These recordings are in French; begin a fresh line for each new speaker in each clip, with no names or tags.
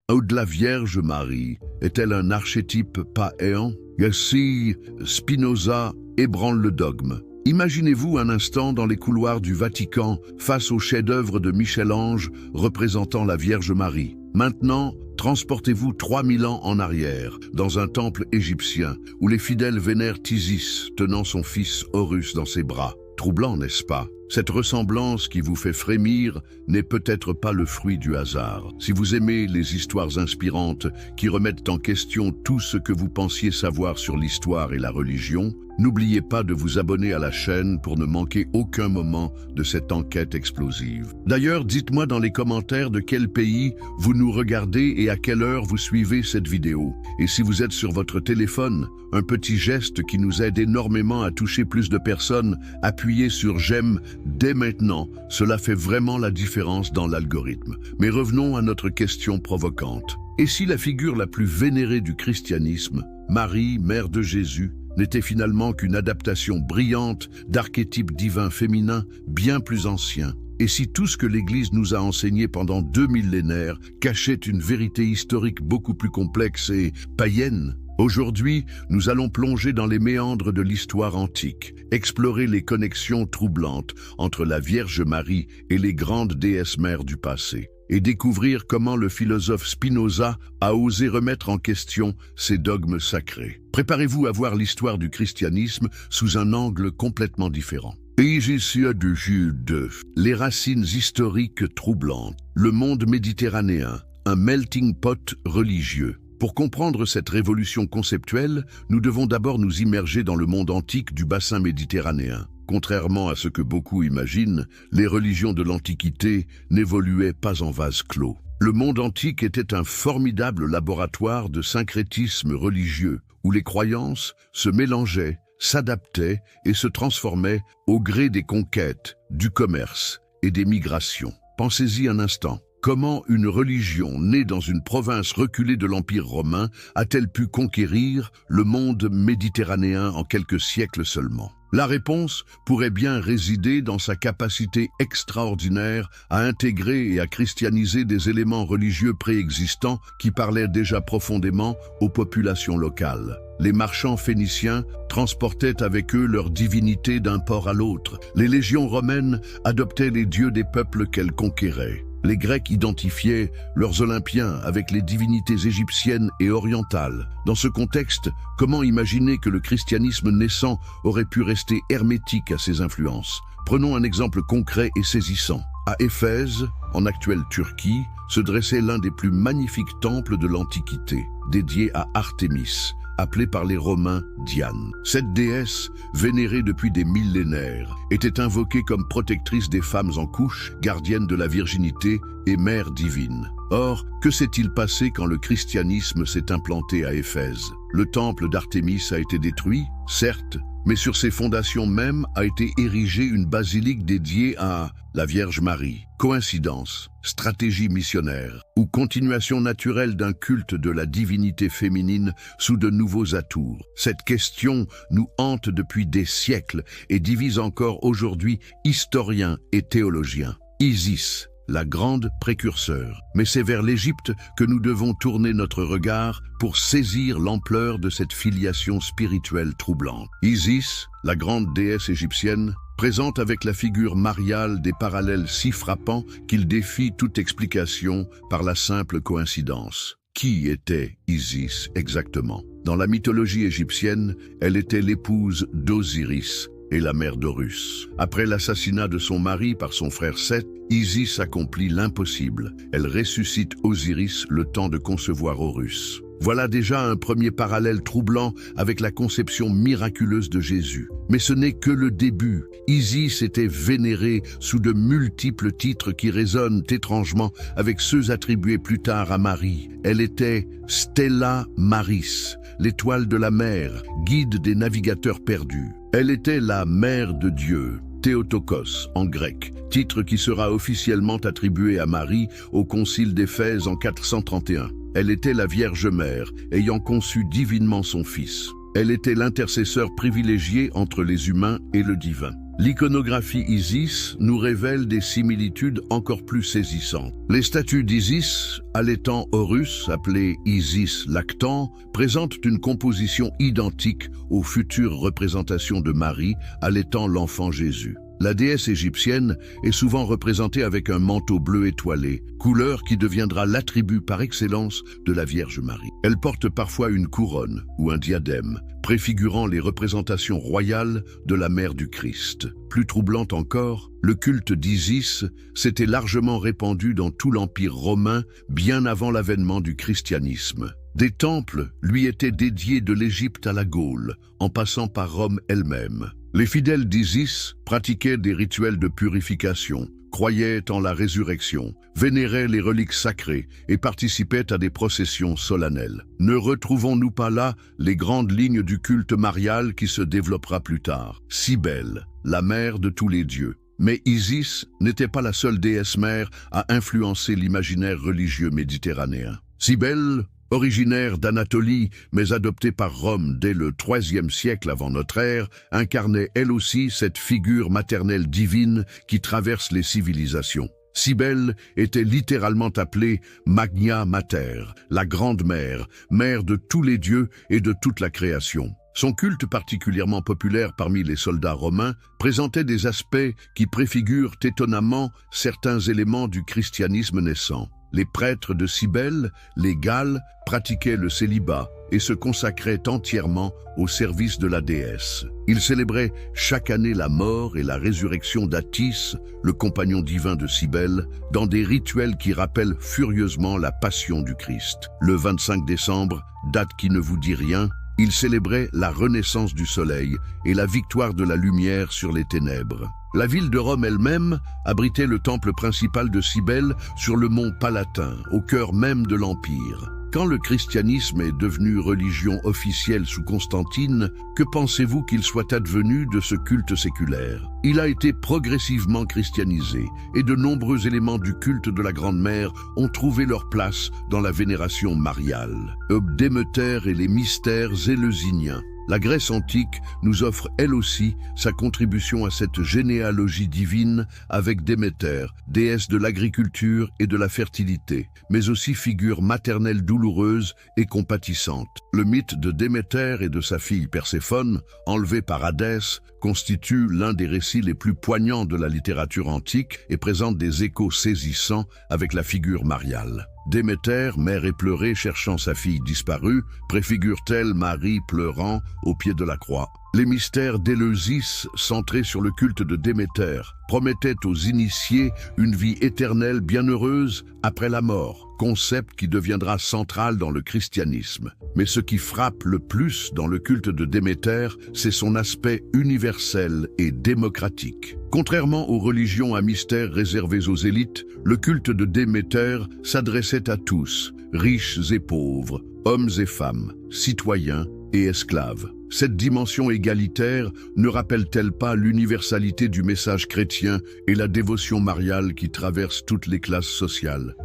de la Vierge Marie est-elle un archétype païen? Si Spinoza ébranle le dogme. Imaginez-vous un instant dans les couloirs du Vatican face au chef-d'œuvre de Michel-Ange représentant la Vierge Marie. Maintenant, transportez-vous 3000 ans en arrière, dans un temple égyptien où les fidèles vénèrent Isis tenant son fils Horus dans ses bras. Troublant, n'est-ce pas? Cette ressemblance qui vous fait frémir n'est peut-être pas le fruit du hasard. Si vous aimez les histoires inspirantes qui remettent en question tout ce que vous pensiez savoir sur l'histoire et la religion, n'oubliez pas de vous abonner à la chaîne pour ne manquer aucun moment de cette enquête explosive. D'ailleurs, dites-moi dans les commentaires de quel pays vous nous regardez et à quelle heure vous suivez cette vidéo. Et si vous êtes sur votre téléphone, un petit geste qui nous aide énormément à toucher plus de personnes, appuyez sur j'aime dès maintenant. Cela fait vraiment la différence dans l'algorithme. Mais revenons à notre question provocante. Et si la figure la plus vénérée du christianisme, Marie, mère de Jésus, n'était finalement qu'une adaptation brillante d'archétypes divins féminins bien plus anciens? Et si tout ce que l'Église nous a enseigné pendant 2 millénaires cachait une vérité historique beaucoup plus complexe et païenne? Aujourd'hui, nous allons plonger dans les méandres de l'histoire antique, explorer les connexions troublantes entre la Vierge Marie et les grandes déesses mères du passé, et découvrir comment le philosophe Spinoza a osé remettre en question ces dogmes sacrés. Préparez-vous à voir l'histoire du christianisme sous un angle complètement différent. Ici de Jude, les racines historiques troublantes, le monde méditerranéen, un melting pot religieux. Pour comprendre cette révolution conceptuelle, nous devons d'abord nous immerger dans le monde antique du bassin méditerranéen. Contrairement à ce que beaucoup imaginent, les religions de l'Antiquité n'évoluaient pas en vase clos. Le monde antique était un formidable laboratoire de syncrétisme religieux, où les croyances se mélangeaient, s'adaptaient et se transformaient au gré des conquêtes, du commerce et des migrations. Pensez-y un instant. Comment une religion née dans une province reculée de l'Empire romain a-t-elle pu conquérir le monde méditerranéen en quelques siècles seulement? La réponse pourrait bien résider dans sa capacité extraordinaire à intégrer et à christianiser des éléments religieux préexistants qui parlaient déjà profondément aux populations locales. Les marchands phéniciens transportaient avec eux leurs divinités d'un port à l'autre. Les légions romaines adoptaient les dieux des peuples qu'elles conquéraient. Les Grecs identifiaient leurs Olympiens avec les divinités égyptiennes et orientales. Dans ce contexte, comment imaginer que le christianisme naissant aurait pu rester hermétique à ces influences? Prenons un exemple concret et saisissant. À Éphèse, en actuelle Turquie, se dressait l'un des plus magnifiques temples de l'Antiquité, dédié à Artémis, appelée par les Romains Diane. Cette déesse, vénérée depuis des millénaires, était invoquée comme protectrice des femmes en couche, gardienne de la virginité et mère divine. Or, que s'est-il passé quand le christianisme s'est implanté à Éphèse? Le temple d'Artémis a été détruit, certes, mais sur ses fondations même a été érigée une basilique dédiée à la Vierge Marie. Coïncidence, stratégie missionnaire ou continuation naturelle d'un culte de la divinité féminine sous de nouveaux atours? Cette question nous hante depuis des siècles et divise encore aujourd'hui historiens et théologiens. Isis, la grande précurseur. Mais c'est vers l'Égypte que nous devons tourner notre regard pour saisir l'ampleur de cette filiation spirituelle troublante. Isis, la grande déesse égyptienne, présente avec la figure mariale des parallèles si frappants qu'ils défient toute explication par la simple coïncidence. Qui était Isis exactement? Dans la mythologie égyptienne, elle était l'épouse d'Osiris et la mère d'Horus. Après l'assassinat de son mari par son frère Seth, Isis accomplit l'impossible. Elle ressuscite Osiris le temps de concevoir Horus. Voilà déjà un premier parallèle troublant avec la conception miraculeuse de Jésus. Mais ce n'est que le début. Isis était vénérée sous de multiples titres qui résonnent étrangement avec ceux attribués plus tard à Marie. Elle était Stella Maris, l'étoile de la mer, guide des navigateurs perdus. Elle était la mère de Dieu, Théotokos en grec, titre qui sera officiellement attribué à Marie au concile d'Éphèse en 431. Elle était la Vierge Mère, ayant conçu divinement son Fils. Elle était l'intercesseur privilégié entre les humains et le divin. L'iconographie Isis nous révèle des similitudes encore plus saisissantes. Les statues d'Isis, allaitant Horus, appelé Isis lactant, présentent une composition identique aux futures représentations de Marie allaitant l'enfant Jésus. La déesse égyptienne est souvent représentée avec un manteau bleu étoilé, couleur qui deviendra l'attribut par excellence de la Vierge Marie. Elle porte parfois une couronne ou un diadème, préfigurant les représentations royales de la mère du Christ. Plus troublant encore, le culte d'Isis s'était largement répandu dans tout l'Empire romain bien avant l'avènement du christianisme. Des temples lui étaient dédiés de l'Égypte à la Gaule, en passant par Rome elle-même. Les fidèles d'Isis pratiquaient des rituels de purification, croyaient en la résurrection, vénéraient les reliques sacrées et participaient à des processions solennelles. Ne retrouvons-nous pas là les grandes lignes du culte marial qui se développera plus tard? Cybèle, la mère de tous les dieux. Mais Isis n'était pas la seule déesse mère à influencer l'imaginaire religieux méditerranéen. Cybèle, originaire d'Anatolie, mais adoptée par Rome dès le IIIe siècle avant notre ère, incarnait elle aussi cette figure maternelle divine qui traverse les civilisations. Cybèle était littéralement appelée Magna Mater, la Grande Mère, mère de tous les dieux et de toute la création. Son culte particulièrement populaire parmi les soldats romains présentait des aspects qui préfigurent étonnamment certains éléments du christianisme naissant. Les prêtres de Cybèle, les Galles, pratiquaient le célibat et se consacraient entièrement au service de la déesse. Ils célébraient chaque année la mort et la résurrection d'Attis, le compagnon divin de Cybèle, dans des rituels qui rappellent furieusement la passion du Christ. Le 25 décembre, date qui ne vous dit rien, ils célébraient la renaissance du soleil et la victoire de la lumière sur les ténèbres. La ville de Rome elle-même abritait le temple principal de Cybèle sur le mont Palatin, au cœur même de l'Empire. Quand le christianisme est devenu religion officielle sous Constantine, que pensez-vous qu'il soit advenu de ce culte séculaire? Il a été progressivement christianisé et de nombreux éléments du culte de la Grande Mère ont trouvé leur place dans la vénération mariale. Déméter et les mystères éleusyniens. La Grèce antique nous offre elle aussi sa contribution à cette généalogie divine avec Déméter, déesse de l'agriculture et de la fertilité, mais aussi figure maternelle douloureuse et compatissante. Le mythe de Déméter et de sa fille Perséphone, enlevée par Hadès, constitue l'un des récits les plus poignants de la littérature antique et présente des échos saisissants avec la figure mariale. Déméter, mère éplorée cherchant sa fille disparue, préfigure-t-elle Marie pleurant au pied de la croix. Les mystères d'Éleusis, centrés sur le culte de Déméter, promettaient aux initiés une vie éternelle bienheureuse après la mort, concept qui deviendra central dans le christianisme. Mais ce qui frappe le plus dans le culte de Déméter, c'est son aspect universel et démocratique. Contrairement aux religions à mystère réservées aux élites, le culte de Déméter s'adressait à tous, riches et pauvres, hommes et femmes, citoyens et esclaves. Cette dimension égalitaire ne rappelle-t-elle pas l'universalité du message chrétien et la dévotion mariale qui traverse toutes les classes sociales?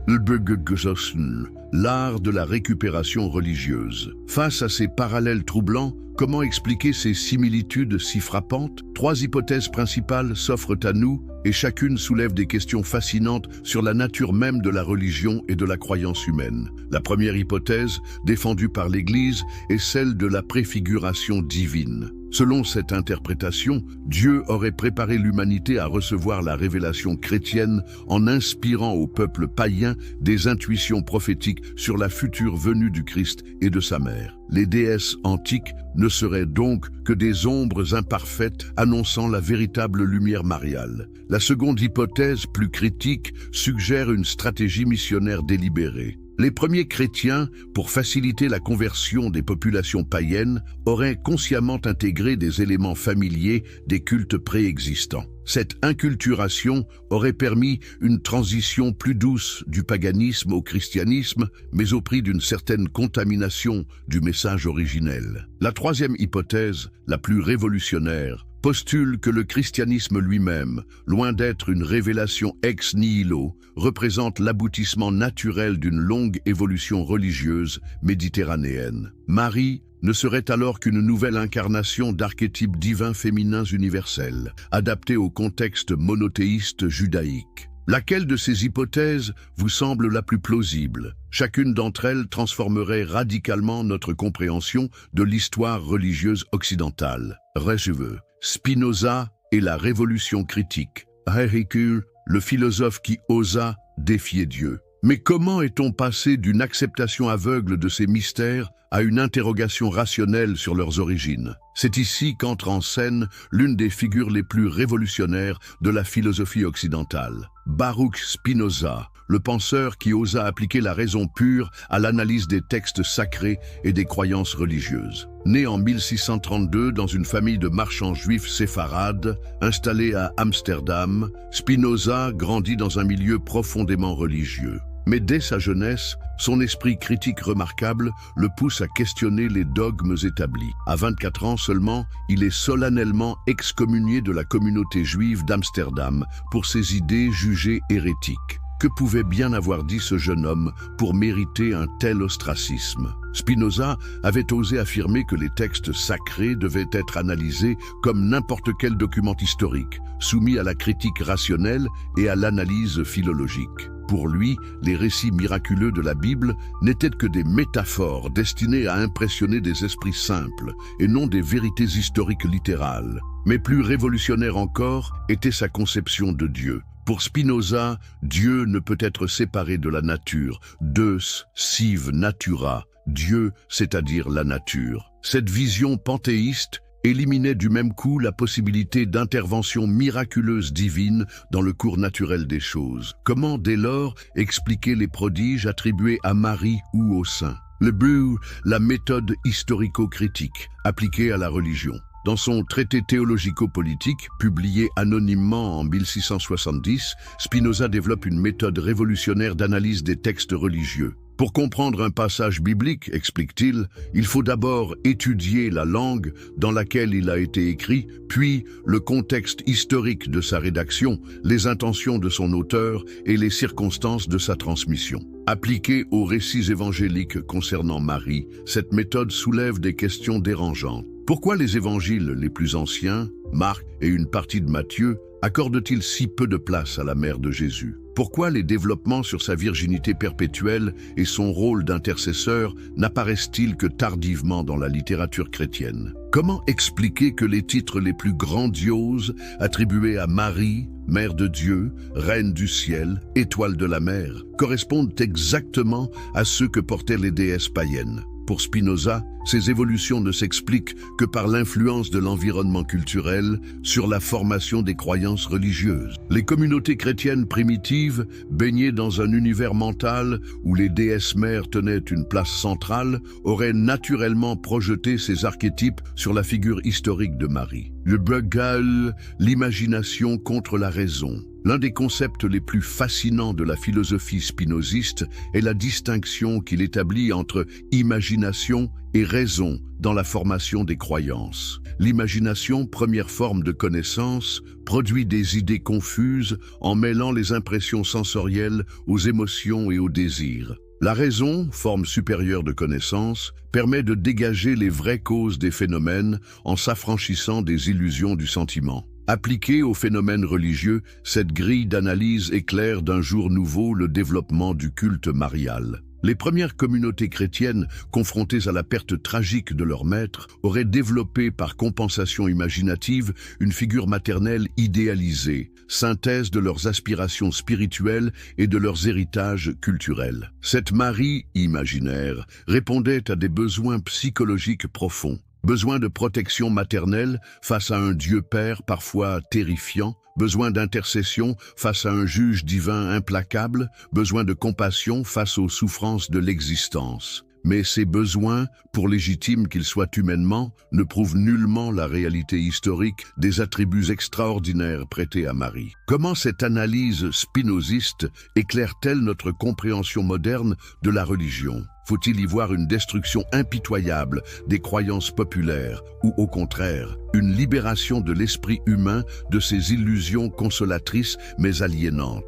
L'art de la récupération religieuse. Face à ces parallèles troublants, comment expliquer ces similitudes si frappantes? Trois hypothèses principales s'offrent à nous et chacune soulève des questions fascinantes sur la nature même de la religion et de la croyance humaine. La première hypothèse, défendue par l'Église, est celle de la préfiguration divine. Selon cette interprétation, Dieu aurait préparé l'humanité à recevoir la révélation chrétienne en inspirant au peuple païen des intuitions prophétiques sur la future venue du Christ et de sa mère. Les déesses antiques ne seraient donc que des ombres imparfaites annonçant la véritable lumière mariale. La seconde hypothèse, plus critique, suggère une stratégie missionnaire délibérée. Les premiers chrétiens, pour faciliter la conversion des populations païennes, auraient consciemment intégré des éléments familiers des cultes préexistants. Cette inculturation aurait permis une transition plus douce du paganisme au christianisme, mais au prix d'une certaine contamination du message originel. La troisième hypothèse, la plus révolutionnaire, postule que le christianisme lui-même, loin d'être une révélation ex nihilo, représente l'aboutissement naturel d'une longue évolution religieuse méditerranéenne. Marie ne serait alors qu'une nouvelle incarnation d'archétypes divins féminins universels, adaptés au contexte monothéiste judaïque. Laquelle de ces hypothèses vous semble la plus plausible? Chacune d'entre elles transformerait radicalement notre compréhension de l'histoire religieuse occidentale. Résumé: Spinoza et la révolution critique. Héricule, le philosophe qui osa défier Dieu. Mais comment est-on passé d'une acceptation aveugle de ces mystères à une interrogation rationnelle sur leurs origines? C'est ici qu'entre en scène l'une des figures les plus révolutionnaires de la philosophie occidentale. Baruch Spinoza, le penseur qui osa appliquer la raison pure à l'analyse des textes sacrés et des croyances religieuses. Né en 1632 dans une famille de marchands juifs séfarades, installés à Amsterdam, Spinoza grandit dans un milieu profondément religieux. Mais dès sa jeunesse, son esprit critique remarquable le pousse à questionner les dogmes établis. À 24 ans seulement, il est solennellement excommunié de la communauté juive d'Amsterdam pour ses idées jugées hérétiques. Que pouvait bien avoir dit ce jeune homme pour mériter un tel ostracisme? Spinoza avait osé affirmer que les textes sacrés devaient être analysés comme n'importe quel document historique, soumis à la critique rationnelle et à l'analyse philologique. Pour lui, les récits miraculeux de la Bible n'étaient que des métaphores destinées à impressionner des esprits simples et non des vérités historiques littérales. Mais plus révolutionnaire encore était sa conception de Dieu. Pour Spinoza, Dieu ne peut être séparé de la nature. Deus sive natura, Dieu, c'est-à-dire la nature. Cette vision panthéiste éliminait du même coup la possibilité d'intervention miraculeuse divine dans le cours naturel des choses. Comment, dès lors, expliquer les prodiges attribués à Marie ou aux saints? Le but, la méthode historico-critique appliquée à la religion. Dans son traité théologico-politique, publié anonymement en 1670, Spinoza développe une méthode révolutionnaire d'analyse des textes religieux. Pour comprendre un passage biblique, explique-t-il, il faut d'abord étudier la langue dans laquelle il a été écrit, puis le contexte historique de sa rédaction, les intentions de son auteur et les circonstances de sa transmission. Appliquée aux récits évangéliques concernant Marie, cette méthode soulève des questions dérangeantes. Pourquoi les évangiles les plus anciens, Marc et une partie de Matthieu, accordent-ils si peu de place à la mère de Jésus? Pourquoi les développements sur sa virginité perpétuelle et son rôle d'intercesseur n'apparaissent-ils que tardivement dans la littérature chrétienne? Comment expliquer que les titres les plus grandioses attribués à Marie, Mère de Dieu, Reine du ciel, Étoile de la mer, correspondent exactement à ceux que portaient les déesses païennes? Pour Spinoza, ces évolutions ne s'expliquent que par l'influence de l'environnement culturel sur la formation des croyances religieuses. Les communautés chrétiennes primitives, baignées dans un univers mental où les déesses mères tenaient une place centrale, auraient naturellement projeté ces archétypes sur la figure historique de Marie. Le Bruegel, l'imagination contre la raison. L'un des concepts les plus fascinants de la philosophie spinoziste est la distinction qu'il établit entre imagination et raison dans la formation des croyances. L'imagination, première forme de connaissance, produit des idées confuses en mêlant les impressions sensorielles aux émotions et aux désirs. La raison, forme supérieure de connaissance, permet de dégager les vraies causes des phénomènes en s'affranchissant des illusions du sentiment. Appliquée aux phénomènes religieux, cette grille d'analyse éclaire d'un jour nouveau le développement du culte marial. Les premières communautés chrétiennes, confrontées à la perte tragique de leur maître, auraient développé par compensation imaginative une figure maternelle idéalisée, synthèse de leurs aspirations spirituelles et de leurs héritages culturels. Cette Marie imaginaire répondait à des besoins psychologiques profonds. Besoin de protection maternelle face à un Dieu Père parfois terrifiant, besoin d'intercession face à un juge divin implacable, besoin de compassion face aux souffrances de l'existence. Mais ces besoins, pour légitimes qu'ils soient humainement, ne prouvent nullement la réalité historique des attributs extraordinaires prêtés à Marie. Comment cette analyse spinoziste éclaire-t-elle notre compréhension moderne de la religion ? Faut-il y voir une destruction impitoyable des croyances populaires ou, au contraire, une libération de l'esprit humain de ses illusions consolatrices mais aliénantes?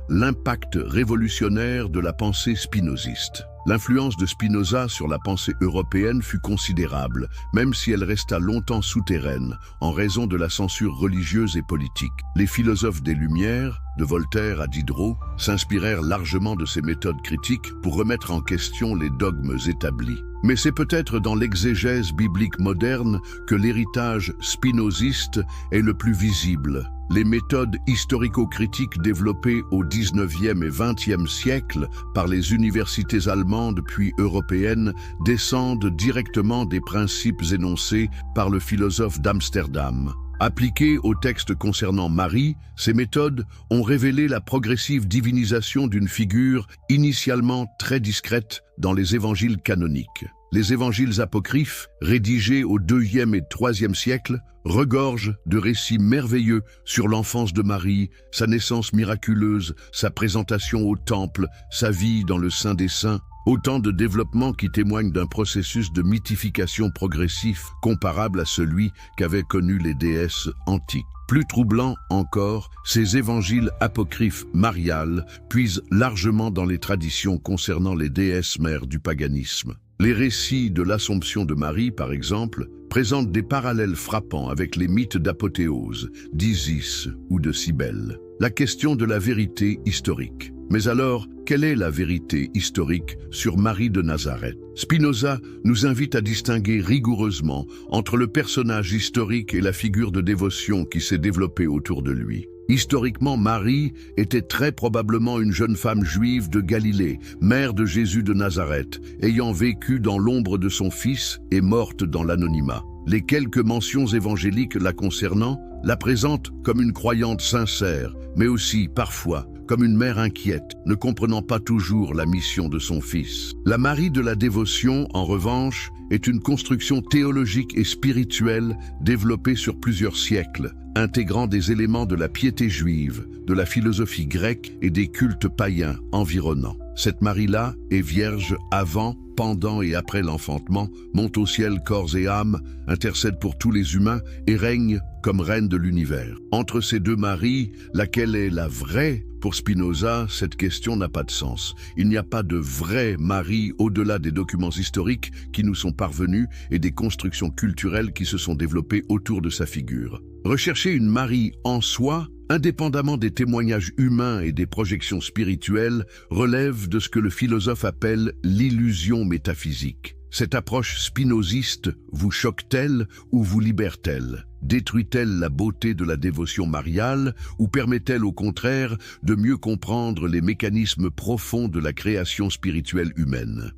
L'impact révolutionnaire de la pensée spinoziste. L'influence de Spinoza sur la pensée européenne fut considérable, même si elle resta longtemps souterraine, en raison de la censure religieuse et politique. Les philosophes des Lumières, de Voltaire à Diderot, s'inspirèrent largement de ces méthodes critiques pour remettre en question les dogmes établis. Mais c'est peut-être dans l'exégèse biblique moderne que l'héritage spinoziste est le plus visible. Les méthodes historico-critiques développées au XIXe et XXe siècle par les universités allemandes puis européennes descendent directement des principes énoncés par le philosophe d'Amsterdam. Appliquées aux textes concernant Marie, ces méthodes ont révélé la progressive divinisation d'une figure initialement très discrète dans les évangiles canoniques. Les évangiles apocryphes, rédigés au IIe et IIIe siècle, regorgent de récits merveilleux sur l'enfance de Marie, sa naissance miraculeuse, sa présentation au temple, sa vie dans le Saint des Saints. Autant de développements qui témoignent d'un processus de mythification progressif comparable à celui qu'avaient connu les déesses antiques. Plus troublant encore, ces évangiles apocryphes mariales puisent largement dans les traditions concernant les déesses mères du paganisme. Les récits de l'Assomption de Marie, par exemple, présentent des parallèles frappants avec les mythes d'Apothéose, d'Isis ou de Cybèle. La question de la vérité historique. Mais alors, quelle est la vérité historique sur Marie de Nazareth? Spinoza nous invite à distinguer rigoureusement entre le personnage historique et la figure de dévotion qui s'est développée autour de lui. Historiquement, Marie était très probablement une jeune femme juive de Galilée, mère de Jésus de Nazareth, ayant vécu dans l'ombre de son fils et morte dans l'anonymat. Les quelques mentions évangéliques la concernant la présentent comme une croyante sincère, mais aussi, parfois, comme une mère inquiète, ne comprenant pas toujours la mission de son fils. La Marie de la dévotion, en revanche, est une construction théologique et spirituelle développée sur plusieurs siècles, intégrant des éléments de la piété juive, de la philosophie grecque et des cultes païens environnants. Cette Marie-là est vierge avant, pendant et après l'enfantement, monte au ciel corps et âme, intercède pour tous les humains et règne comme reine de l'univers. Entre ces deux Maries, laquelle est la vraie? Pour Spinoza, cette question n'a pas de sens. Il n'y a pas de vraie Marie au-delà des documents historiques qui nous sont parvenus et des constructions culturelles qui se sont développées autour de sa figure. Rechercher une Marie en soi, indépendamment des témoignages humains et des projections spirituelles, relève de ce que le philosophe appelle l'illusion métaphysique. Cette approche spinoziste vous choque-t-elle ou vous libère-t-elle? Détruit-elle la beauté de la dévotion mariale ou permet-elle au contraire de mieux comprendre les mécanismes profonds de la création spirituelle humaine?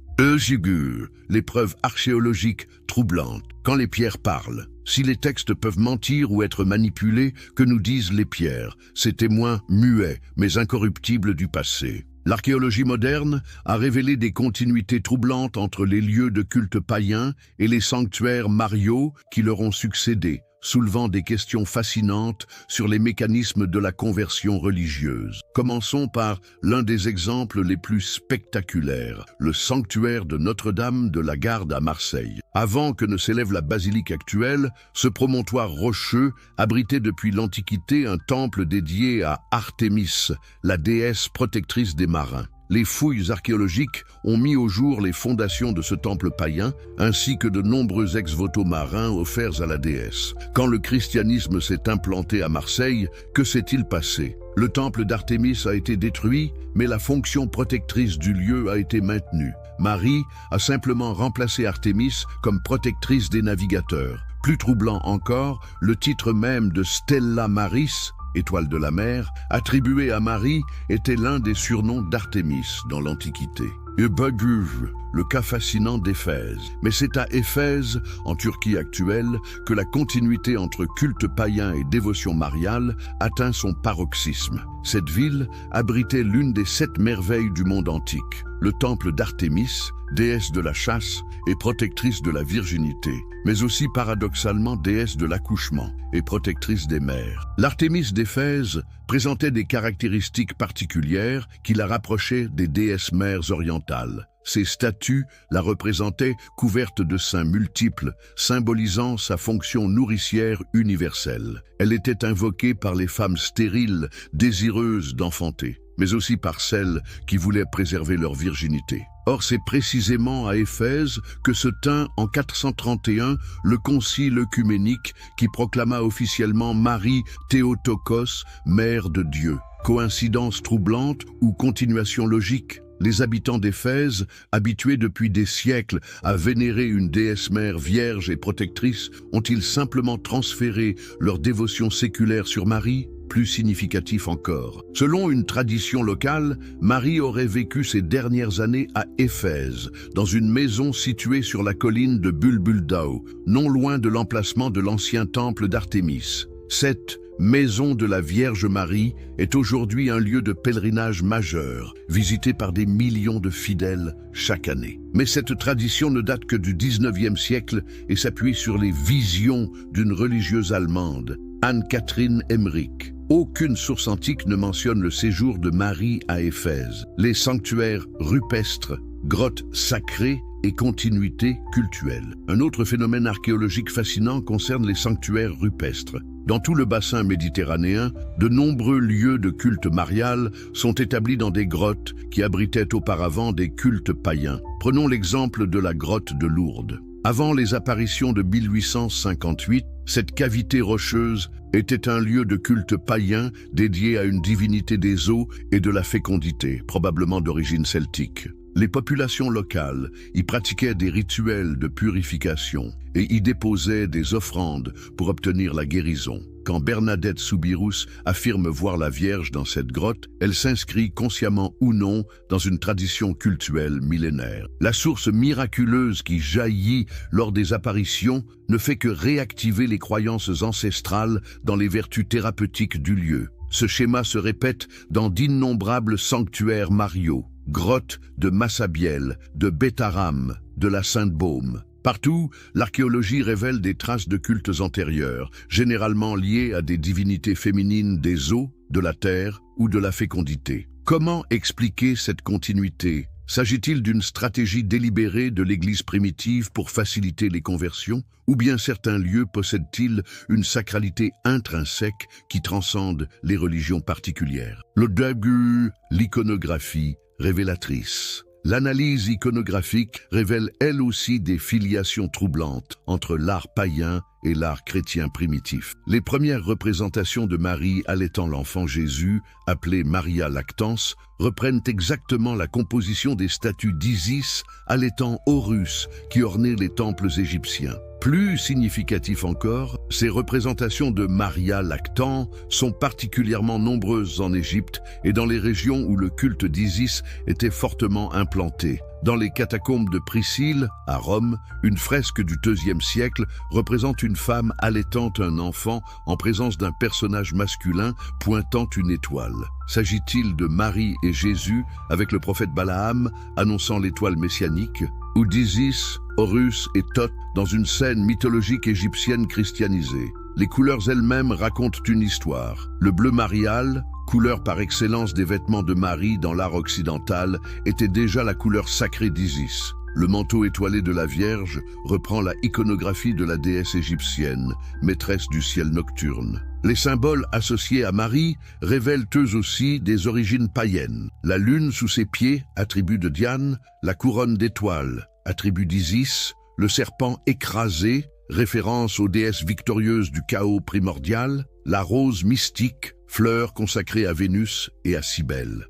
Les preuves archéologiques troublantes. Quand les pierres parlent, si les textes peuvent mentir ou être manipulés, que nous disent les pierres, ces témoins muets mais incorruptibles du passé? L'archéologie moderne a révélé des continuités troublantes entre les lieux de culte païens et les sanctuaires mariaux qui leur ont succédé, soulevant des questions fascinantes sur les mécanismes de la conversion religieuse. Commençons par l'un des exemples les plus spectaculaires, le sanctuaire de Notre-Dame de la Garde à Marseille. Avant que ne s'élève la basilique actuelle, ce promontoire rocheux abritait depuis l'Antiquité un temple dédié à Artémis, la déesse protectrice des marins. Les fouilles archéologiques ont mis au jour les fondations de ce temple païen, ainsi que de nombreux ex-voto marins offerts à la déesse. Quand le christianisme s'est implanté à Marseille, que s'est-il passé? Le temple d'Artémis a été détruit, mais la fonction protectrice du lieu a été maintenue. Marie a simplement remplacé Artémis comme protectrice des navigateurs. Plus troublant encore, le titre même de Stella Maris, étoile de la mer, attribué à Marie, était l'un des surnoms d'Artémis dans l'Antiquité. Le cas fascinant d'Éphèse. Mais c'est à Éphèse, en Turquie actuelle, que la continuité entre culte païen et dévotion mariale atteint son paroxysme. Cette ville abritait l'une des 7 merveilles du monde antique. le temple d'Artémis, déesse de la chasse et protectrice de la virginité, mais aussi paradoxalement déesse de l'accouchement et protectrice des mères. L'Artémis d'Éphèse présentait des caractéristiques particulières qui la rapprochaient des déesses mères orientales. Ses statues la représentaient couverte de seins multiples, symbolisant sa fonction nourricière universelle. Elle était invoquée par les femmes stériles, désireuses d'enfanter, mais aussi par celles qui voulaient préserver leur virginité. Or, c'est précisément à Éphèse que se tint en 431 le concile œcuménique qui proclama officiellement Marie Théotokos, mère de Dieu. Coïncidence troublante ou continuation logique? Les habitants d'Éphèse, habitués depuis des siècles à vénérer une déesse mère vierge et protectrice, ont-ils simplement transféré leur dévotion séculaire sur Marie? Plus significatif encore. Selon une tradition locale, Marie aurait vécu ses dernières années à Éphèse, dans une maison située sur la colline de Bulbuldao, non loin de l'emplacement de l'ancien temple d'Artémis. Cette maison de la Vierge Marie est aujourd'hui un lieu de pèlerinage majeur, visité par des millions de fidèles chaque année. Mais cette tradition ne date que du 19e siècle et s'appuie sur les visions d'une religieuse allemande, Anne-Catherine Emmerich. Aucune source antique ne mentionne le séjour de Marie à Éphèse. Les sanctuaires rupestres, grottes sacrées et continuités cultuelles. Un autre phénomène archéologique fascinant concerne les sanctuaires rupestres. Dans tout le bassin méditerranéen, de nombreux lieux de culte marial sont établis dans des grottes qui abritaient auparavant des cultes païens. Prenons l'exemple de la grotte de Lourdes. Avant les apparitions de 1858, cette cavité rocheuse était un lieu de culte païen dédié à une divinité des eaux et de la fécondité, probablement d'origine celtique. Les populations locales y pratiquaient des rituels de purification et y déposaient des offrandes pour obtenir la guérison. Quand Bernadette Soubirous affirme voir la Vierge dans cette grotte, elle s'inscrit consciemment ou non dans une tradition cultuelle millénaire. La source miraculeuse qui jaillit lors des apparitions ne fait que réactiver les croyances ancestrales dans les vertus thérapeutiques du lieu. Ce schéma se répète dans d'innombrables sanctuaires mariaux, grottes de Massabielle, de Bétharam, de la Sainte-Baume. Partout, l'archéologie révèle des traces de cultes antérieurs, généralement liés à des divinités féminines des eaux, de la terre ou de la fécondité. Comment expliquer cette continuité? S'agit-il d'une stratégie délibérée de l'Église primitive pour faciliter les conversions? Ou bien certains lieux possèdent-ils une sacralité intrinsèque qui transcende les religions particulières? Le début, l'iconographie révélatrice. L'analyse iconographique révèle elle aussi des filiations troublantes entre l'art païen et l'art chrétien primitif. Les premières représentations de Marie allaitant l'enfant Jésus, appelée Maria Lactans, reprennent exactement la composition des statues d'Isis allaitant Horus qui ornaient les temples égyptiens. Plus significatif encore, ces représentations de Maria Lactans sont particulièrement nombreuses en Égypte et dans les régions où le culte d'Isis était fortement implanté. Dans les catacombes de Priscille, à Rome, une fresque du IIe siècle représente une femme allaitant un enfant en présence d'un personnage masculin pointant une étoile. S'agit-il de Marie et Jésus avec le prophète Balaam annonçant l'étoile messianique, ou d'Isis, Horus et Thoth dans une scène mythologique égyptienne christianisée? Les couleurs elles-mêmes racontent une histoire. Le bleu marial, couleur par excellence des vêtements de Marie dans l'art occidental, était déjà la couleur sacrée d'Isis. Le manteau étoilé de la Vierge reprend la iconographie de la déesse égyptienne, maîtresse du ciel nocturne. Les symboles associés à Marie révèlent eux aussi des origines païennes. La lune sous ses pieds, attribut de Diane, la couronne d'étoiles, attribut d'Isis, le serpent écrasé, référence aux déesses victorieuses du chaos primordial, la rose mystique, fleur consacrée à Vénus et à Cybèle.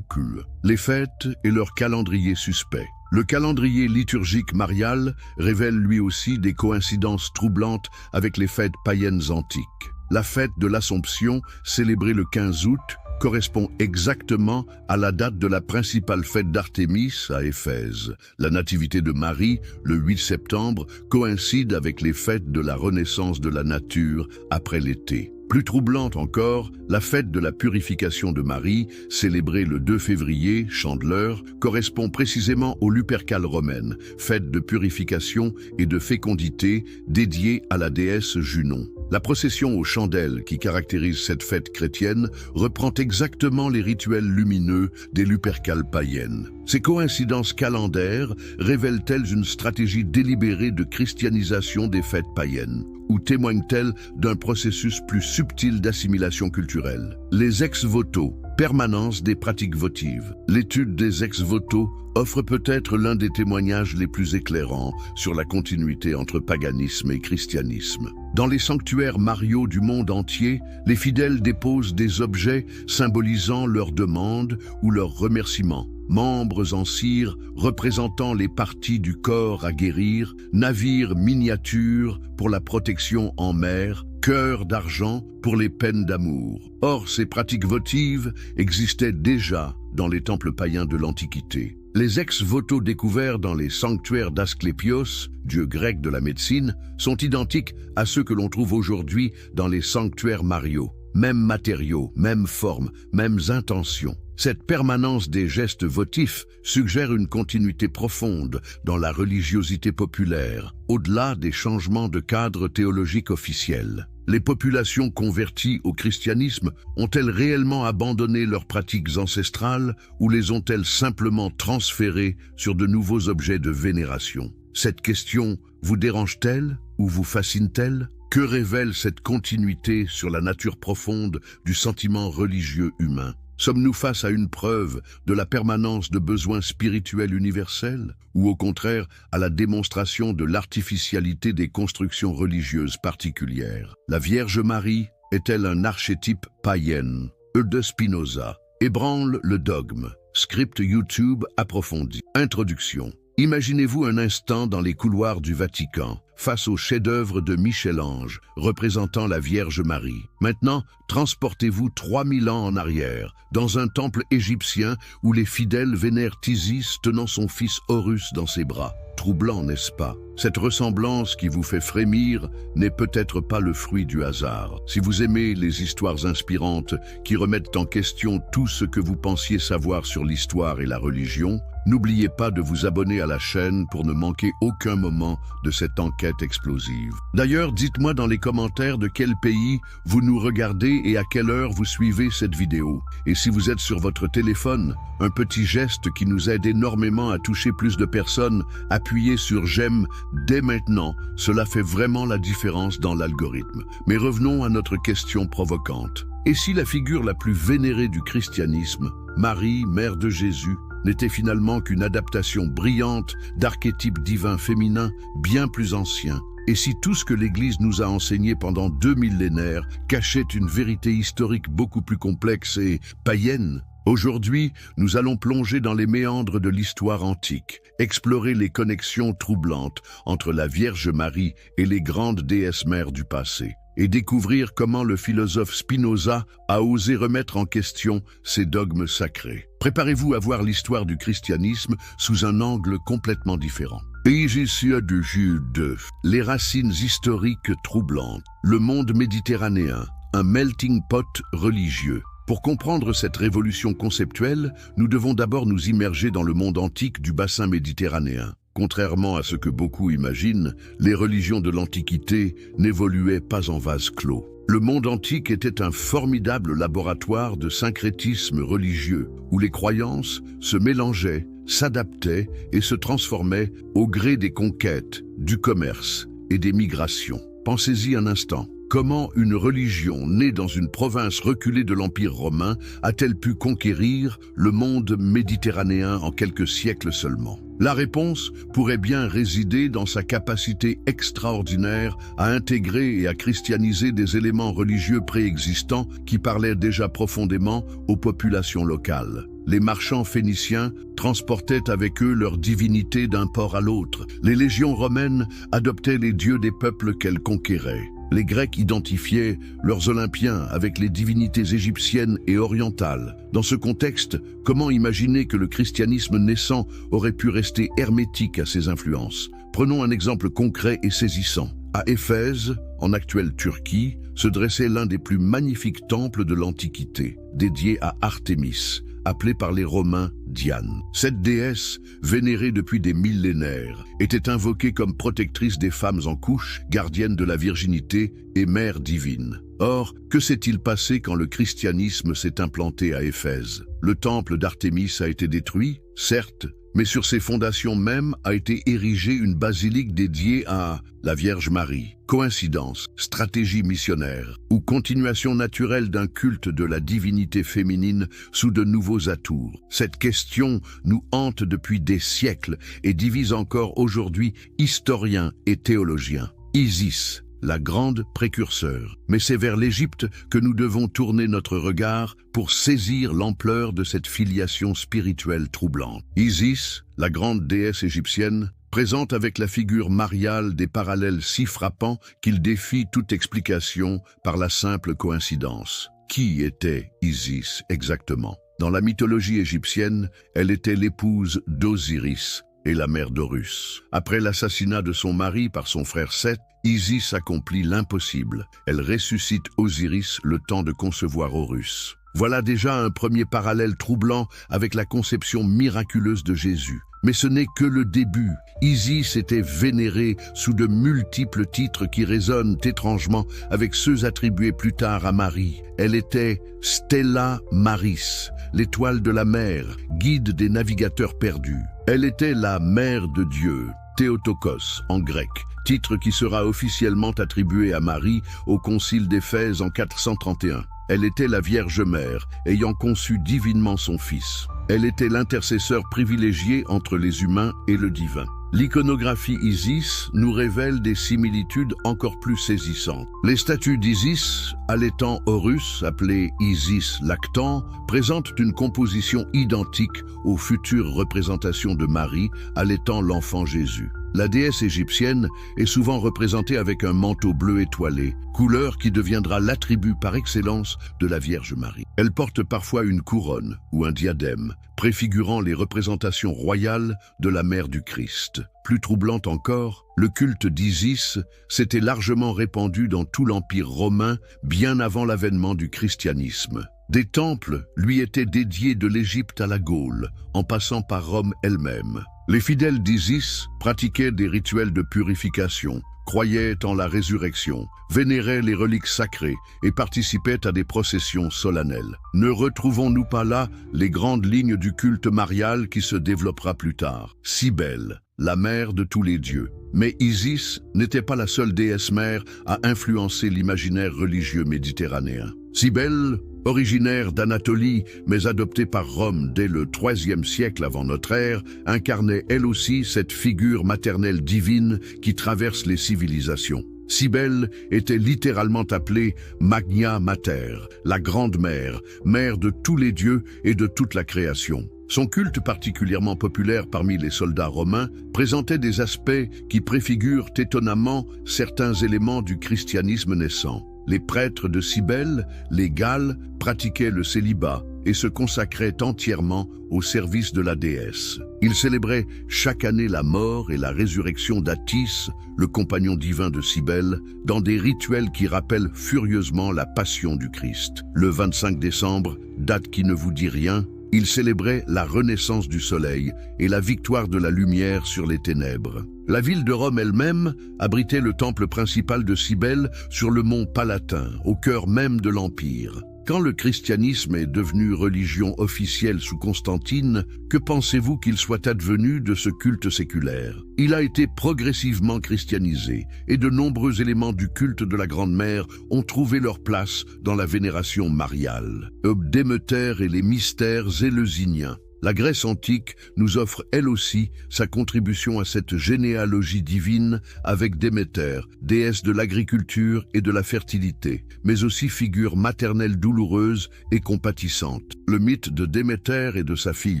Les fêtes et leur calendrier suspect. Le calendrier liturgique marial révèle lui aussi des coïncidences troublantes avec les fêtes païennes antiques. La fête de l'Assomption, célébrée le 15 août, correspond exactement à la date de la principale fête d'Artémis à Éphèse. La nativité de Marie, le 8 septembre, coïncide avec les fêtes de la renaissance de la nature après l'été. Plus troublante encore, la fête de la purification de Marie, célébrée le 2 février, Chandeleur, correspond précisément aux Lupercales romaines, fête de purification et de fécondité dédiée à la déesse Junon. La procession aux chandelles qui caractérise cette fête chrétienne reprend exactement les rituels lumineux des Lupercales païennes. Ces coïncidences calendaires révèlent-elles une stratégie délibérée de christianisation des fêtes païennes, ou témoignent-elles d'un processus plus subtil d'assimilation culturelle? Les ex-voto, permanence des pratiques votives. L'étude des ex-voto offre peut-être l'un des témoignages les plus éclairants sur la continuité entre paganisme et christianisme. Dans les sanctuaires mariaux du monde entier, les fidèles déposent des objets symbolisant leur demande ou leur remerciement. Membres en cire représentant les parties du corps à guérir, navires miniatures pour la protection en mer, cœur d'argent pour les peines d'amour. Or, ces pratiques votives existaient déjà dans les temples païens de l'Antiquité. Les ex-voto découverts dans les sanctuaires d'Asclépios, dieu grec de la médecine, sont identiques à ceux que l'on trouve aujourd'hui dans les sanctuaires mariaux. Mêmes matériaux, mêmes formes, mêmes intentions. Cette permanence des gestes votifs suggère une continuité profonde dans la religiosité populaire, au-delà des changements de cadre théologique officiel. Les populations converties au christianisme ont-elles réellement abandonné leurs pratiques ancestrales ou les ont-elles simplement transférées sur de nouveaux objets de vénération? Cette question vous dérange-t-elle ou vous fascine-t-elle? Que révèle cette continuité sur la nature profonde du sentiment religieux humain? Sommes-nous face à une preuve de la permanence de besoins spirituels universels, ou au contraire à la démonstration de l'artificialité des constructions religieuses particulières? La Vierge Marie est-elle un archétype païen? De Spinoza. Ébranle le dogme. Script YouTube approfondi. Introduction. Imaginez-vous un instant dans les couloirs du Vatican, face au chef-d'œuvre de Michel-Ange, représentant la Vierge Marie. Maintenant, transportez-vous 3000 ans en arrière, dans un temple égyptien où les fidèles vénèrent Isis tenant son fils Horus dans ses bras. Troublant, n'est-ce pas? Cette ressemblance qui vous fait frémir n'est peut-être pas le fruit du hasard. Si vous aimez les histoires inspirantes qui remettent en question tout ce que vous pensiez savoir sur l'histoire et la religion, n'oubliez pas de vous abonner à la chaîne pour ne manquer aucun moment de cette enquête explosive. D'ailleurs, dites-moi dans les commentaires de quel pays vous nous regardez et à quelle heure vous suivez cette vidéo. Et si vous êtes sur votre téléphone, un petit geste qui nous aide énormément à toucher plus de personnes, appuyez sur j'aime dès maintenant. Cela fait vraiment la différence dans l'algorithme. Mais revenons à notre question provocante. Et si la figure la plus vénérée du christianisme, Marie, mère de Jésus, n'était finalement qu'une adaptation brillante d'archétypes divins féminins bien plus anciens? Et si tout ce que l'Église nous a enseigné pendant 2 millénaires cachait une vérité historique beaucoup plus complexe et païenne? Aujourd'hui, nous allons plonger dans les méandres de l'histoire antique, explorer les connexions troublantes entre la Vierge Marie et les grandes déesses mères du passé, et découvrir comment le philosophe Spinoza a osé remettre en question ces dogmes sacrés. Préparez-vous à voir l'histoire du christianisme sous un angle complètement différent. Égicide de Jude, les racines historiques troublantes, le monde méditerranéen, un melting pot religieux. Pour comprendre cette révolution conceptuelle, nous devons d'abord nous immerger dans le monde antique du bassin méditerranéen. Contrairement à ce que beaucoup imaginent, les religions de l'Antiquité n'évoluaient pas en vase clos. Le monde antique était un formidable laboratoire de syncrétisme religieux, où les croyances se mélangeaient, s'adaptaient et se transformaient au gré des conquêtes, du commerce et des migrations. Pensez-y un instant. Comment une religion née dans une province reculée de l'Empire romain a-t-elle pu conquérir le monde méditerranéen en quelques siècles seulement? La réponse pourrait bien résider dans sa capacité extraordinaire à intégrer et à christianiser des éléments religieux préexistants qui parlaient déjà profondément aux populations locales. Les marchands phéniciens transportaient avec eux leurs divinités d'un port à l'autre. Les légions romaines adoptaient les dieux des peuples qu'elles conquéraient. Les Grecs identifiaient leurs Olympiens avec les divinités égyptiennes et orientales. Dans ce contexte, comment imaginer que le christianisme naissant aurait pu rester hermétique à ces influences? Prenons un exemple concret et saisissant. À Éphèse, en actuelle Turquie, se dressait l'un des plus magnifiques temples de l'Antiquité, dédié à Artémis, appelée par les Romains Diane. Cette déesse, vénérée depuis des millénaires, était invoquée comme protectrice des femmes en couche, gardienne de la virginité et mère divine. Or, que s'est-il passé quand le christianisme s'est implanté à Éphèse? Le temple d'Artémis a été détruit, certes, mais sur ses fondations même a été érigée une basilique dédiée à la Vierge Marie. Coïncidence, stratégie missionnaire ou continuation naturelle d'un culte de la divinité féminine sous de nouveaux atours? Cette question nous hante depuis des siècles et divise encore aujourd'hui historiens et théologiens. Isis, la grande précurseur. Mais c'est vers l'Égypte que nous devons tourner notre regard pour saisir l'ampleur de cette filiation spirituelle troublante. Isis, la grande déesse égyptienne, présente avec la figure mariale des parallèles si frappants qu'ils défient toute explication par la simple coïncidence. Qui était Isis exactement? Dans la mythologie égyptienne, elle était l'épouse d'Osiris et la mère d'Horus. Après l'assassinat de son mari par son frère Seth, Isis accomplit l'impossible. Elle ressuscite Osiris le temps de concevoir Horus. Voilà déjà un premier parallèle troublant avec la conception miraculeuse de Jésus. Mais ce n'est que le début. Isis était vénérée sous de multiples titres qui résonnent étrangement avec ceux attribués plus tard à Marie. Elle était Stella Maris, l'étoile de la mer, guide des navigateurs perdus. Elle était la mère de Dieu, Théotokos en grec, titre qui sera officiellement attribué à Marie au concile d'Éphèse en 431. Elle était la Vierge Mère, ayant conçu divinement son Fils. Elle était l'intercesseur privilégié entre les humains et le divin. L'iconographie Isis nous révèle des similitudes encore plus saisissantes. Les statues d'Isis, allaitant Horus, appelé Isis lactant, présentent une composition identique aux futures représentations de Marie allaitant l'enfant Jésus. La déesse égyptienne est souvent représentée avec un manteau bleu étoilé, couleur qui deviendra l'attribut par excellence de la Vierge Marie. Elle porte parfois une couronne ou un diadème, préfigurant les représentations royales de la mère du Christ. Plus troublant encore, le culte d'Isis s'était largement répandu dans tout l'Empire romain bien avant l'avènement du christianisme. Des temples lui étaient dédiés de l'Égypte à la Gaule, en passant par Rome elle-même. Les fidèles d'Isis pratiquaient des rituels de purification, croyaient en la résurrection, vénéraient les reliques sacrées et participaient à des processions solennelles. Ne retrouvons-nous pas là les grandes lignes du culte marial qui se développera plus tard? Cybèle, la mère de tous les dieux. Mais Isis n'était pas la seule déesse mère à influencer l'imaginaire religieux méditerranéen. Cybèle, originaire d'Anatolie, mais adoptée par Rome dès le IIIe siècle avant notre ère, incarnait elle aussi cette figure maternelle divine qui traverse les civilisations. Cybèle était littéralement appelée Magna Mater, la grande mère, mère de tous les dieux et de toute la création. Son culte particulièrement populaire parmi les soldats romains présentait des aspects qui préfigurent étonnamment certains éléments du christianisme naissant. Les prêtres de Cybèle, les Galles, pratiquaient le célibat et se consacraient entièrement au service de la déesse. Ils célébraient chaque année la mort et la résurrection d'Attis, le compagnon divin de Cybèle, dans des rituels qui rappellent furieusement la passion du Christ. Le 25 décembre, date qui ne vous dit rien, ils célébraient la renaissance du soleil et la victoire de la lumière sur les ténèbres. La ville de Rome elle-même abritait le temple principal de Cybèle sur le mont Palatin, au cœur même de l'Empire. Quand le christianisme est devenu religion officielle sous Constantine, que pensez-vous qu'il soit advenu de ce culte séculaire? Il a été progressivement christianisé, et de nombreux éléments du culte de la Grande Mère ont trouvé leur place dans la vénération mariale. Déméter et les mystères éleusiniens. La Grèce antique nous offre elle aussi sa contribution à cette généalogie divine avec Déméter, déesse de l'agriculture et de la fertilité, mais aussi figure maternelle douloureuse et compatissante. Le mythe de Déméter et de sa fille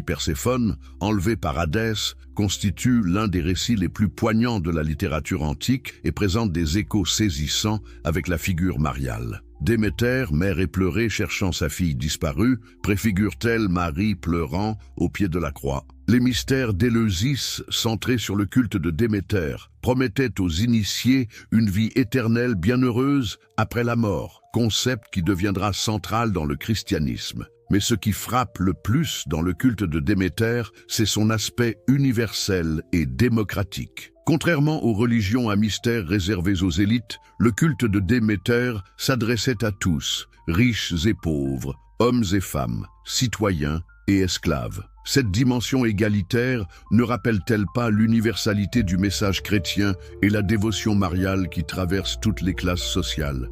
Perséphone, enlevée par Hadès, constitue l'un des récits les plus poignants de la littérature antique et présente des échos saisissants avec la figure mariale. Déméter, mère éplorée cherchant sa fille disparue, préfigure-t-elle Marie pleurant au pied de la croix. Les mystères d'Éleusis, centrés sur le culte de Déméter, promettaient aux initiés une vie éternelle bienheureuse après la mort, concept qui deviendra central dans le christianisme. Mais ce qui frappe le plus dans le culte de Déméter, c'est son aspect universel et démocratique. Contrairement aux religions à mystère réservées aux élites, le culte de Déméter s'adressait à tous, riches et pauvres, hommes et femmes, citoyens et esclaves. Cette dimension égalitaire ne rappelle-t-elle pas l'universalité du message chrétien et la dévotion mariale qui traverse toutes les classes sociales?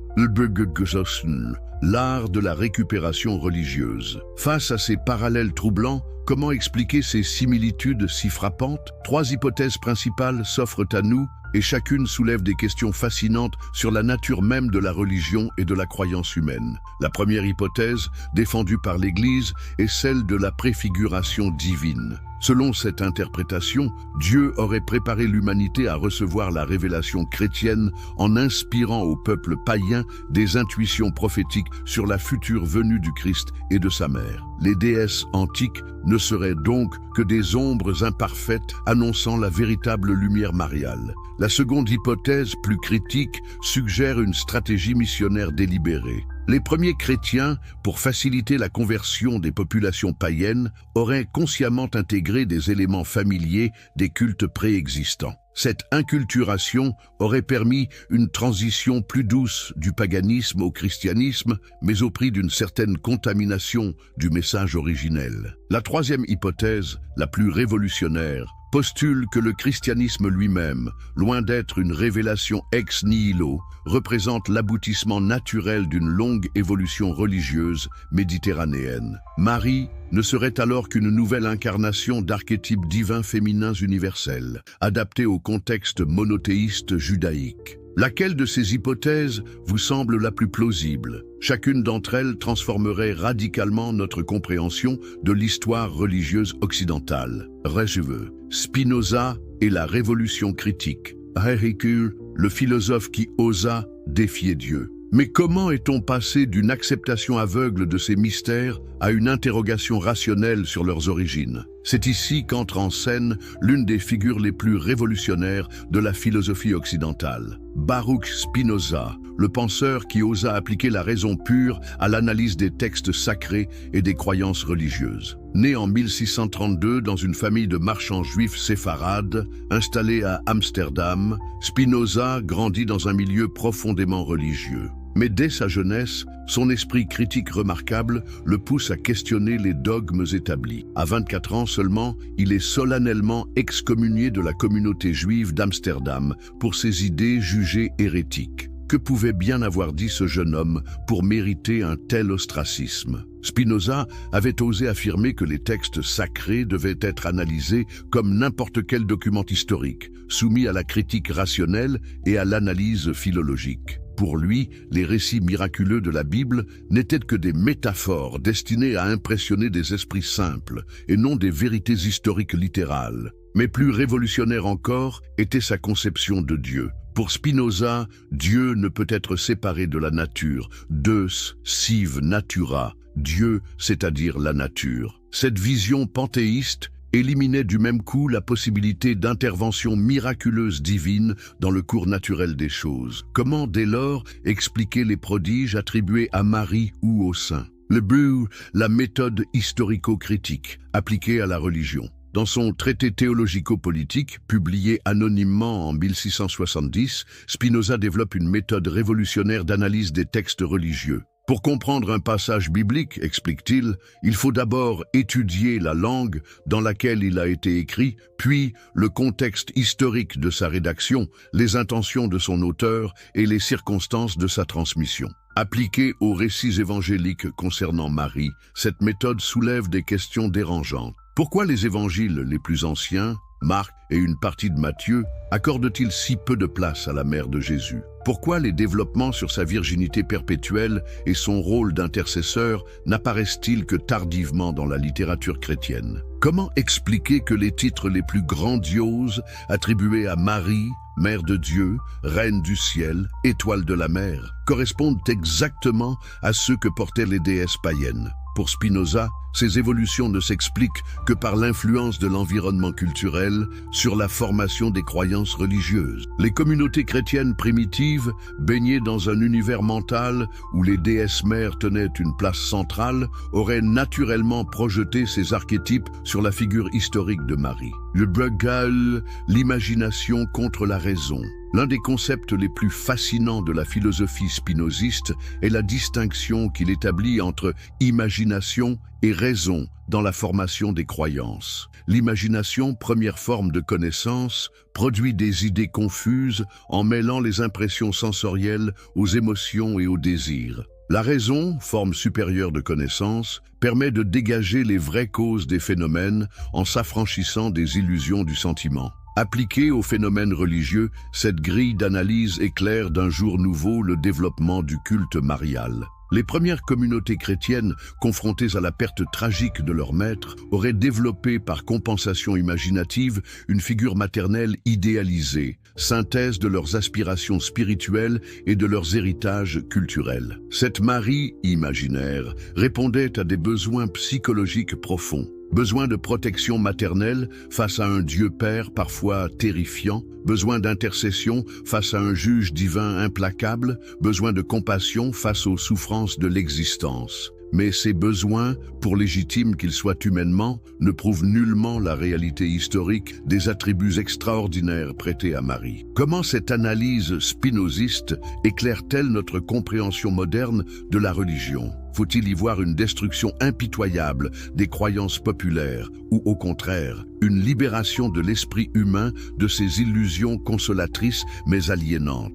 L'art de la récupération religieuse. Face à ces parallèles troublants, comment expliquer ces similitudes si frappantes? 3 hypothèses principales s'offrent à nous et chacune soulève des questions fascinantes sur la nature même de la religion et de la croyance humaine. La première hypothèse, défendue par l'Église, est celle de la préfiguration divine. Selon cette interprétation, Dieu aurait préparé l'humanité à recevoir la révélation chrétienne en inspirant au peuple païen des intuitions prophétiques sur la future venue du Christ et de sa mère. Les déesses antiques ne seraient donc que des ombres imparfaites annonçant la véritable lumière mariale. La seconde hypothèse, plus critique, suggère une stratégie missionnaire délibérée. Les premiers chrétiens, pour faciliter la conversion des populations païennes, auraient consciemment intégré des éléments familiers des cultes préexistants. Cette inculturation aurait permis une transition plus douce du paganisme au christianisme, mais au prix d'une certaine contamination du message originel. La troisième hypothèse, la plus révolutionnaire, postule que le christianisme lui-même, loin d'être une révélation ex nihilo, représente l'aboutissement naturel d'une longue évolution religieuse méditerranéenne. Marie ne serait alors qu'une nouvelle incarnation d'archétypes divins féminins universels, adaptés au contexte monothéiste judaïque. Laquelle de ces hypothèses vous semble la plus plausible? Chacune d'entre elles transformerait radicalement notre compréhension de l'histoire religieuse occidentale. Résumé. Spinoza et la révolution critique. Héricule, le philosophe qui osa défier Dieu. Mais comment est-on passé d'une acceptation aveugle de ces mystères à une interrogation rationnelle sur leurs origines? C'est ici qu'entre en scène l'une des figures les plus révolutionnaires de la philosophie occidentale. Baruch Spinoza, le penseur qui osa appliquer la raison pure à l'analyse des textes sacrés et des croyances religieuses. Né en 1632 dans une famille de marchands juifs séfarades, installés à Amsterdam, Spinoza grandit dans un milieu profondément religieux. Mais dès sa jeunesse, son esprit critique remarquable le pousse à questionner les dogmes établis. À 24 ans seulement, il est solennellement excommunié de la communauté juive d'Amsterdam pour ses idées jugées hérétiques. Que pouvait bien avoir dit ce jeune homme pour mériter un tel ostracisme? Spinoza avait osé affirmer que les textes sacrés devaient être analysés comme n'importe quel document historique, soumis à la critique rationnelle et à l'analyse philologique. Pour lui, les récits miraculeux de la Bible n'étaient que des métaphores destinées à impressionner des esprits simples et non des vérités historiques littérales. Mais plus révolutionnaire encore était sa conception de Dieu. Pour Spinoza, Dieu ne peut être séparé de la nature. Deus sive natura, Dieu, c'est-à-dire la nature. Cette vision panthéiste éliminait du même coup la possibilité d'intervention miraculeuse divine dans le cours naturel des choses. Comment, dès lors, expliquer les prodiges attribués à Marie ou aux saints? Le but, la méthode historico-critique appliquée à la religion. Dans son traité théologico-politique, publié anonymement en 1670, Spinoza développe une méthode révolutionnaire d'analyse des textes religieux. Pour comprendre un passage biblique, explique-t-il, il faut d'abord étudier la langue dans laquelle il a été écrit, puis le contexte historique de sa rédaction, les intentions de son auteur et les circonstances de sa transmission. Appliquée aux récits évangéliques concernant Marie, cette méthode soulève des questions dérangeantes. Pourquoi les évangiles les plus anciens, Marc et une partie de Matthieu, accordent-ils si peu de place à la mère de Jésus? Pourquoi les développements sur sa virginité perpétuelle et son rôle d'intercesseur n'apparaissent-ils que tardivement dans la littérature chrétienne? Comment expliquer que les titres les plus grandioses attribués à Marie, Mère de Dieu, Reine du ciel, Étoile de la mer, correspondent exactement à ceux que portaient les déesses païennes? Pour Spinoza, ces évolutions ne s'expliquent que par l'influence de l'environnement culturel sur la formation des croyances religieuses. Les communautés chrétiennes primitives, baignées dans un univers mental où les déesses mères tenaient une place centrale, auraient naturellement projeté ces archétypes sur la figure historique de Marie. Le Bruegel, l'imagination contre la raison. L'un des concepts les plus fascinants de la philosophie spinoziste est la distinction qu'il établit entre imagination et raison dans la formation des croyances. L'imagination, première forme de connaissance, produit des idées confuses en mêlant les impressions sensorielles aux émotions et aux désirs. La raison, forme supérieure de connaissance, permet de dégager les vraies causes des phénomènes en s'affranchissant des illusions du sentiment. Appliquée aux phénomènes religieux, cette grille d'analyse éclaire d'un jour nouveau le développement du culte marial. Les premières communautés chrétiennes, confrontées à la perte tragique de leur maître, auraient développé par compensation imaginative une figure maternelle idéalisée, synthèse de leurs aspirations spirituelles et de leurs héritages culturels. Cette Marie imaginaire répondait à des besoins psychologiques profonds. Besoin de protection maternelle face à un Dieu Père parfois terrifiant, besoin d'intercession face à un juge divin implacable, besoin de compassion face aux souffrances de l'existence. Mais ces besoins, pour légitimes qu'ils soient humainement, ne prouvent nullement la réalité historique des attributs extraordinaires prêtés à Marie. Comment cette analyse spinoziste éclaire-t-elle notre compréhension moderne de la religion? Faut-il y voir une destruction impitoyable des croyances populaires ou au contraire, une libération de l'esprit humain de ses illusions consolatrices mais aliénantes?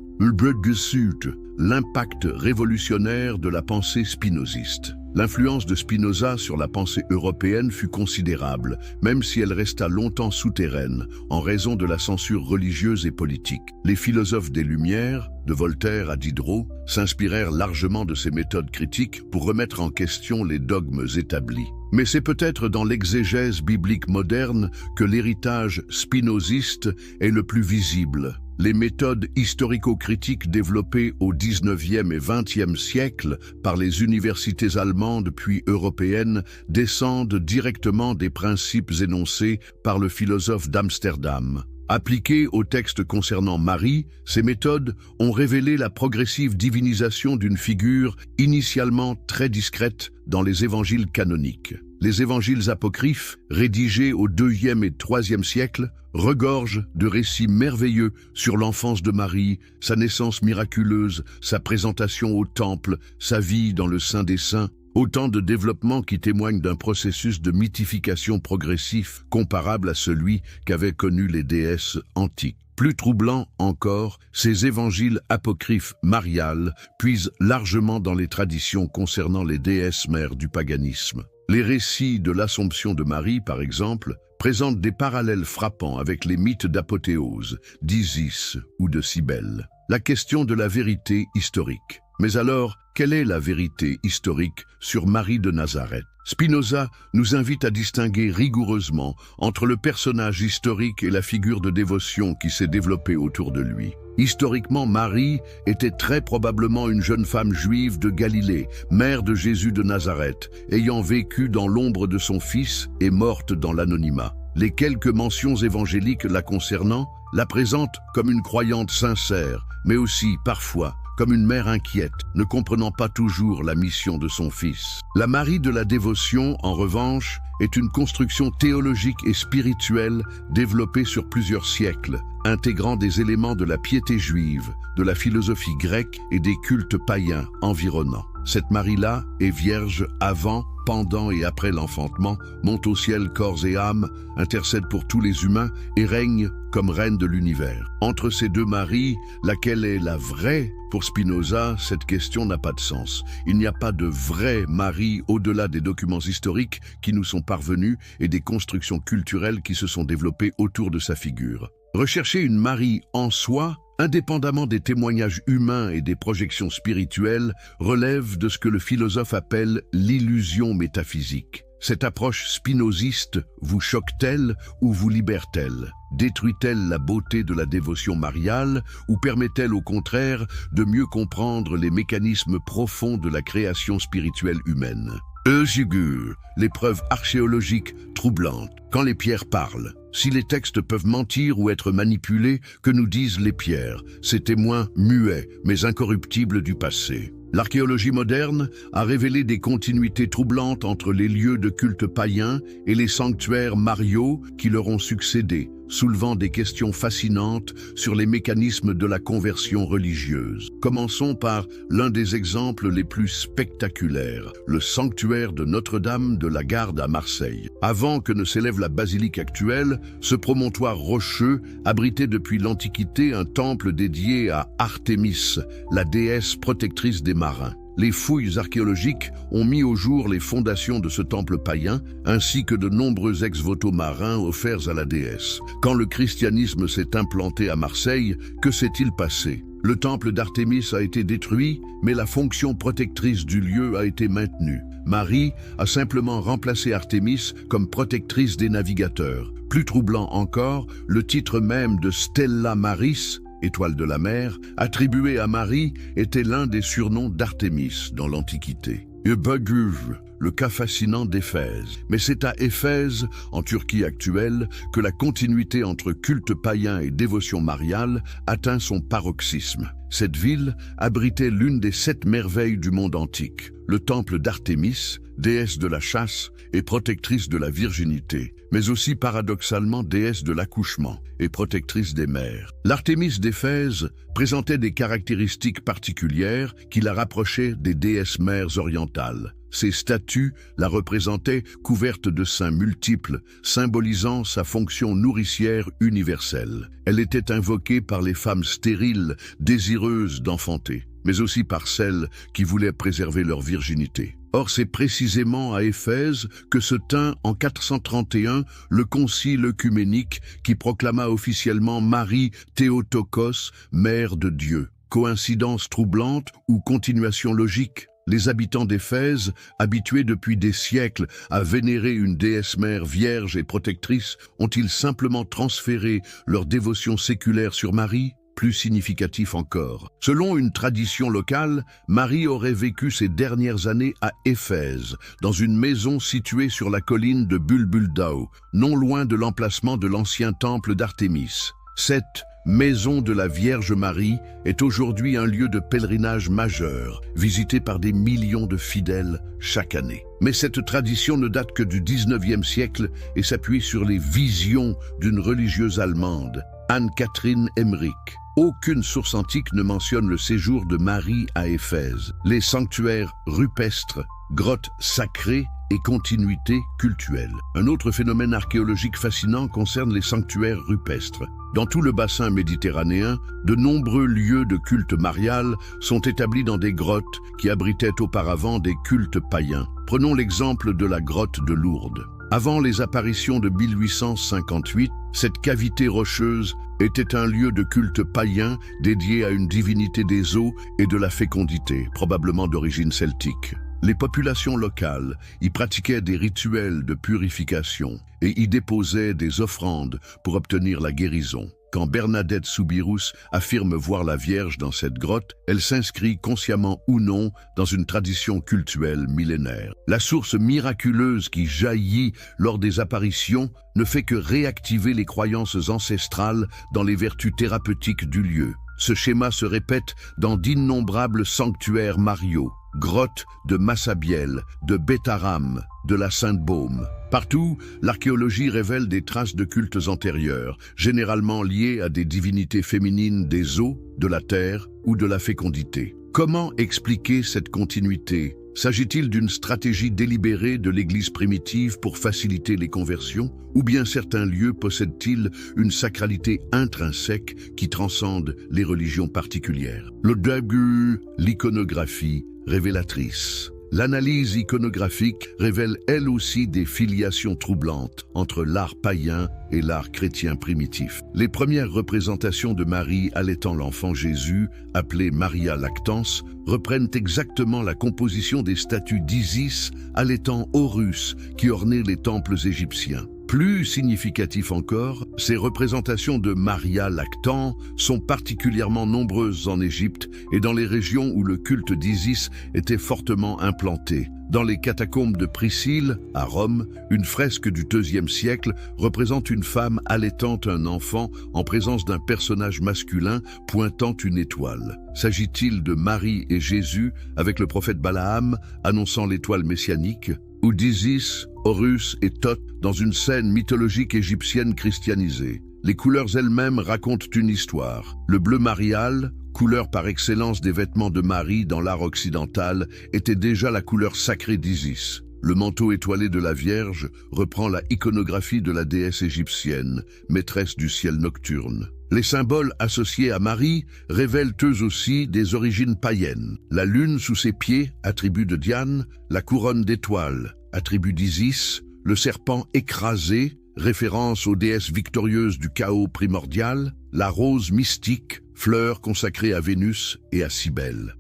L'impact révolutionnaire de la pensée spinoziste. L'influence de Spinoza sur la pensée européenne fut considérable, même si elle resta longtemps souterraine, en raison de la censure religieuse et politique. Les philosophes des Lumières, de Voltaire à Diderot, s'inspirèrent largement de ces méthodes critiques pour remettre en question les dogmes établis. Mais c'est peut-être dans l'exégèse biblique moderne que l'héritage spinoziste est le plus visible. Les méthodes historico-critiques développées au XIXe et XXe siècle par les universités allemandes puis européennes descendent directement des principes énoncés par le philosophe d'Amsterdam. Appliquées aux textes concernant Marie, ces méthodes ont révélé la progressive divinisation d'une figure initialement très discrète dans les évangiles canoniques. Les évangiles apocryphes, rédigés au IIe et IIIe siècle, regorgent de récits merveilleux sur l'enfance de Marie, sa naissance miraculeuse, sa présentation au temple, sa vie dans le Saint des Saints. Autant de développements qui témoignent d'un processus de mythification progressif comparable à celui qu'avaient connu les déesses antiques. Plus troublant encore, ces évangiles apocryphes mariales puisent largement dans les traditions concernant les déesses mères du paganisme. Les récits de l'Assomption de Marie, par exemple, présentent des parallèles frappants avec les mythes d'Apothéose, d'Isis ou de Cybèle. La question de la vérité historique. Mais alors, quelle est la vérité historique sur Marie de Nazareth? Spinoza nous invite à distinguer rigoureusement entre le personnage historique et la figure de dévotion qui s'est développée autour de lui. Historiquement, Marie était très probablement une jeune femme juive de Galilée, mère de Jésus de Nazareth, ayant vécu dans l'ombre de son fils et morte dans l'anonymat. Les quelques mentions évangéliques la concernant la présentent comme une croyante sincère, mais aussi, parfois, comme une mère inquiète, ne comprenant pas toujours la mission de son fils. La Marie de la dévotion, en revanche, est une construction théologique et spirituelle développée sur plusieurs siècles, intégrant des éléments de la piété juive, de la philosophie grecque et des cultes païens environnants. Cette Marie-là est vierge avant, pendant et après l'enfantement, monte au ciel corps et âme, intercède pour tous les humains et règne comme reine de l'univers. Entre ces deux Maries, laquelle est la vraie? Pour Spinoza, cette question n'a pas de sens. Il n'y a pas de vraie Marie au-delà des documents historiques qui nous sont parvenus et des constructions culturelles qui se sont développées autour de sa figure. Rechercher une Marie en soi indépendamment des témoignages humains et des projections spirituelles, relève de ce que le philosophe appelle l'illusion métaphysique. Cette approche spinoziste vous choque-t-elle ou vous libère-t-elle? Détruit-elle la beauté de la dévotion mariale ou permet-elle au contraire de mieux comprendre les mécanismes profonds de la création spirituelle humaine? Eusigur, l'épreuve archéologique troublante. Quand les pierres parlent, si les textes peuvent mentir ou être manipulés, que nous disent les pierres, ces témoins muets mais incorruptibles du passé? L'archéologie moderne a révélé des continuités troublantes entre les lieux de culte païens et les sanctuaires mariaux qui leur ont succédé, soulevant des questions fascinantes sur les mécanismes de la conversion religieuse. Commençons par l'un des exemples les plus spectaculaires, le sanctuaire de Notre-Dame de la Garde à Marseille. Avant que ne s'élève la basilique actuelle, ce promontoire rocheux abritait depuis l'Antiquité un temple dédié à Artémis, la déesse protectrice des marins. Les fouilles archéologiques ont mis au jour les fondations de ce temple païen, ainsi que de nombreux ex-voto marins offerts à la déesse. Quand le christianisme s'est implanté à Marseille, que s'est-il passé? Le temple d'Artémis a été détruit, mais la fonction protectrice du lieu a été maintenue. Marie a simplement remplacé Artémis comme protectrice des navigateurs. Plus troublant encore, le titre même de Stella Maris, étoile de la mer, attribué à Marie, était l'un des surnoms d'Artémis dans l'Antiquité. Eubaguv, le cas fascinant d'Éphèse. Mais c'est à Éphèse, en Turquie actuelle, que la continuité entre culte païen et dévotion mariale atteint son paroxysme. Cette ville abritait l'une des 7 merveilles du monde antique, le temple d'Artémis, déesse de la chasse et protectrice de la virginité, mais aussi paradoxalement déesse de l'accouchement et protectrice des mères. L'Artémis d'Éphèse présentait des caractéristiques particulières qui la rapprochaient des déesses mères orientales. Ses statues la représentaient couverte de seins multiples, symbolisant sa fonction nourricière universelle. Elle était invoquée par les femmes stériles, désireuses d'enfanter, mais aussi par celles qui voulaient préserver leur virginité. Or, c'est précisément à Éphèse que se tint en 431 le concile œcuménique qui proclama officiellement Marie Théotokos, mère de Dieu. Coïncidence troublante ou continuation logique? Les habitants d'Éphèse, habitués depuis des siècles à vénérer une déesse mère vierge et protectrice, ont-ils simplement transféré leur dévotion séculaire sur Marie? Plus significatif encore. Selon une tradition locale, Marie aurait vécu ses dernières années à Éphèse, dans une maison située sur la colline de Bulbuldao, non loin de l'emplacement de l'ancien temple d'Artémis. Cette maison de la Vierge Marie est aujourd'hui un lieu de pèlerinage majeur, visité par des millions de fidèles chaque année. Mais cette tradition ne date que du 19e siècle et s'appuie sur les visions d'une religieuse allemande, Anne-Catherine Emmerich. Aucune source antique ne mentionne le séjour de Marie à Éphèse. Les sanctuaires rupestres, grottes sacrées et continuités cultuelles. Un autre phénomène archéologique fascinant concerne les sanctuaires rupestres. Dans tout le bassin méditerranéen, de nombreux lieux de culte marial sont établis dans des grottes qui abritaient auparavant des cultes païens. Prenons l'exemple de la grotte de Lourdes. Avant les apparitions de 1858, cette cavité rocheuse était un lieu de culte païen dédié à une divinité des eaux et de la fécondité, probablement d'origine celtique. Les populations locales y pratiquaient des rituels de purification et y déposaient des offrandes pour obtenir la guérison. Quand Bernadette Soubirous affirme voir la Vierge dans cette grotte, elle s'inscrit consciemment ou non dans une tradition cultuelle millénaire. La source miraculeuse qui jaillit lors des apparitions ne fait que réactiver les croyances ancestrales dans les vertus thérapeutiques du lieu. Ce schéma se répète dans d'innombrables sanctuaires mariaux, grottes de Massabielle, de Bétharam, de la Sainte-Baume. Partout, l'archéologie révèle des traces de cultes antérieurs, généralement liés à des divinités féminines des eaux, de la terre ou de la fécondité. Comment expliquer cette continuité? S'agit-il d'une stratégie délibérée de l'Église primitive pour faciliter les conversions? Ou bien certains lieux possèdent-ils une sacralité intrinsèque qui transcende les religions particulières? Le début, l'iconographie révélatrice. L'analyse iconographique révèle elle aussi des filiations troublantes entre l'art païen et l'art chrétien primitif. Les premières représentations de Marie allaitant l'enfant Jésus, appelée Maria Lactans, reprennent exactement la composition des statues d'Isis allaitant Horus qui ornaient les temples égyptiens. Plus significatif encore, ces représentations de Maria Lactant sont particulièrement nombreuses en Égypte et dans les régions où le culte d'Isis était fortement implanté. Dans les catacombes de Priscille, à Rome, une fresque du IIe siècle représente une femme allaitant un enfant en présence d'un personnage masculin pointant une étoile. S'agit-il de Marie et Jésus avec le prophète Balaam annonçant l'étoile messianique, ou d'Isis, Horus et Thoth dans une scène mythologique égyptienne christianisée? Les couleurs elles-mêmes racontent une histoire. Le bleu marial, couleur par excellence des vêtements de Marie dans l'art occidental, était déjà la couleur sacrée d'Isis. Le manteau étoilé de la Vierge reprend la iconographie de la déesse égyptienne, maîtresse du ciel nocturne. Les symboles associés à Marie révèlent eux aussi des origines païennes. La lune sous ses pieds, attribut de Diane, la couronne d'étoiles, attribut d'Isis, le serpent écrasé, référence aux déesses victorieuses du chaos primordial, la rose mystique, fleur consacrée à Vénus et à Cybèle.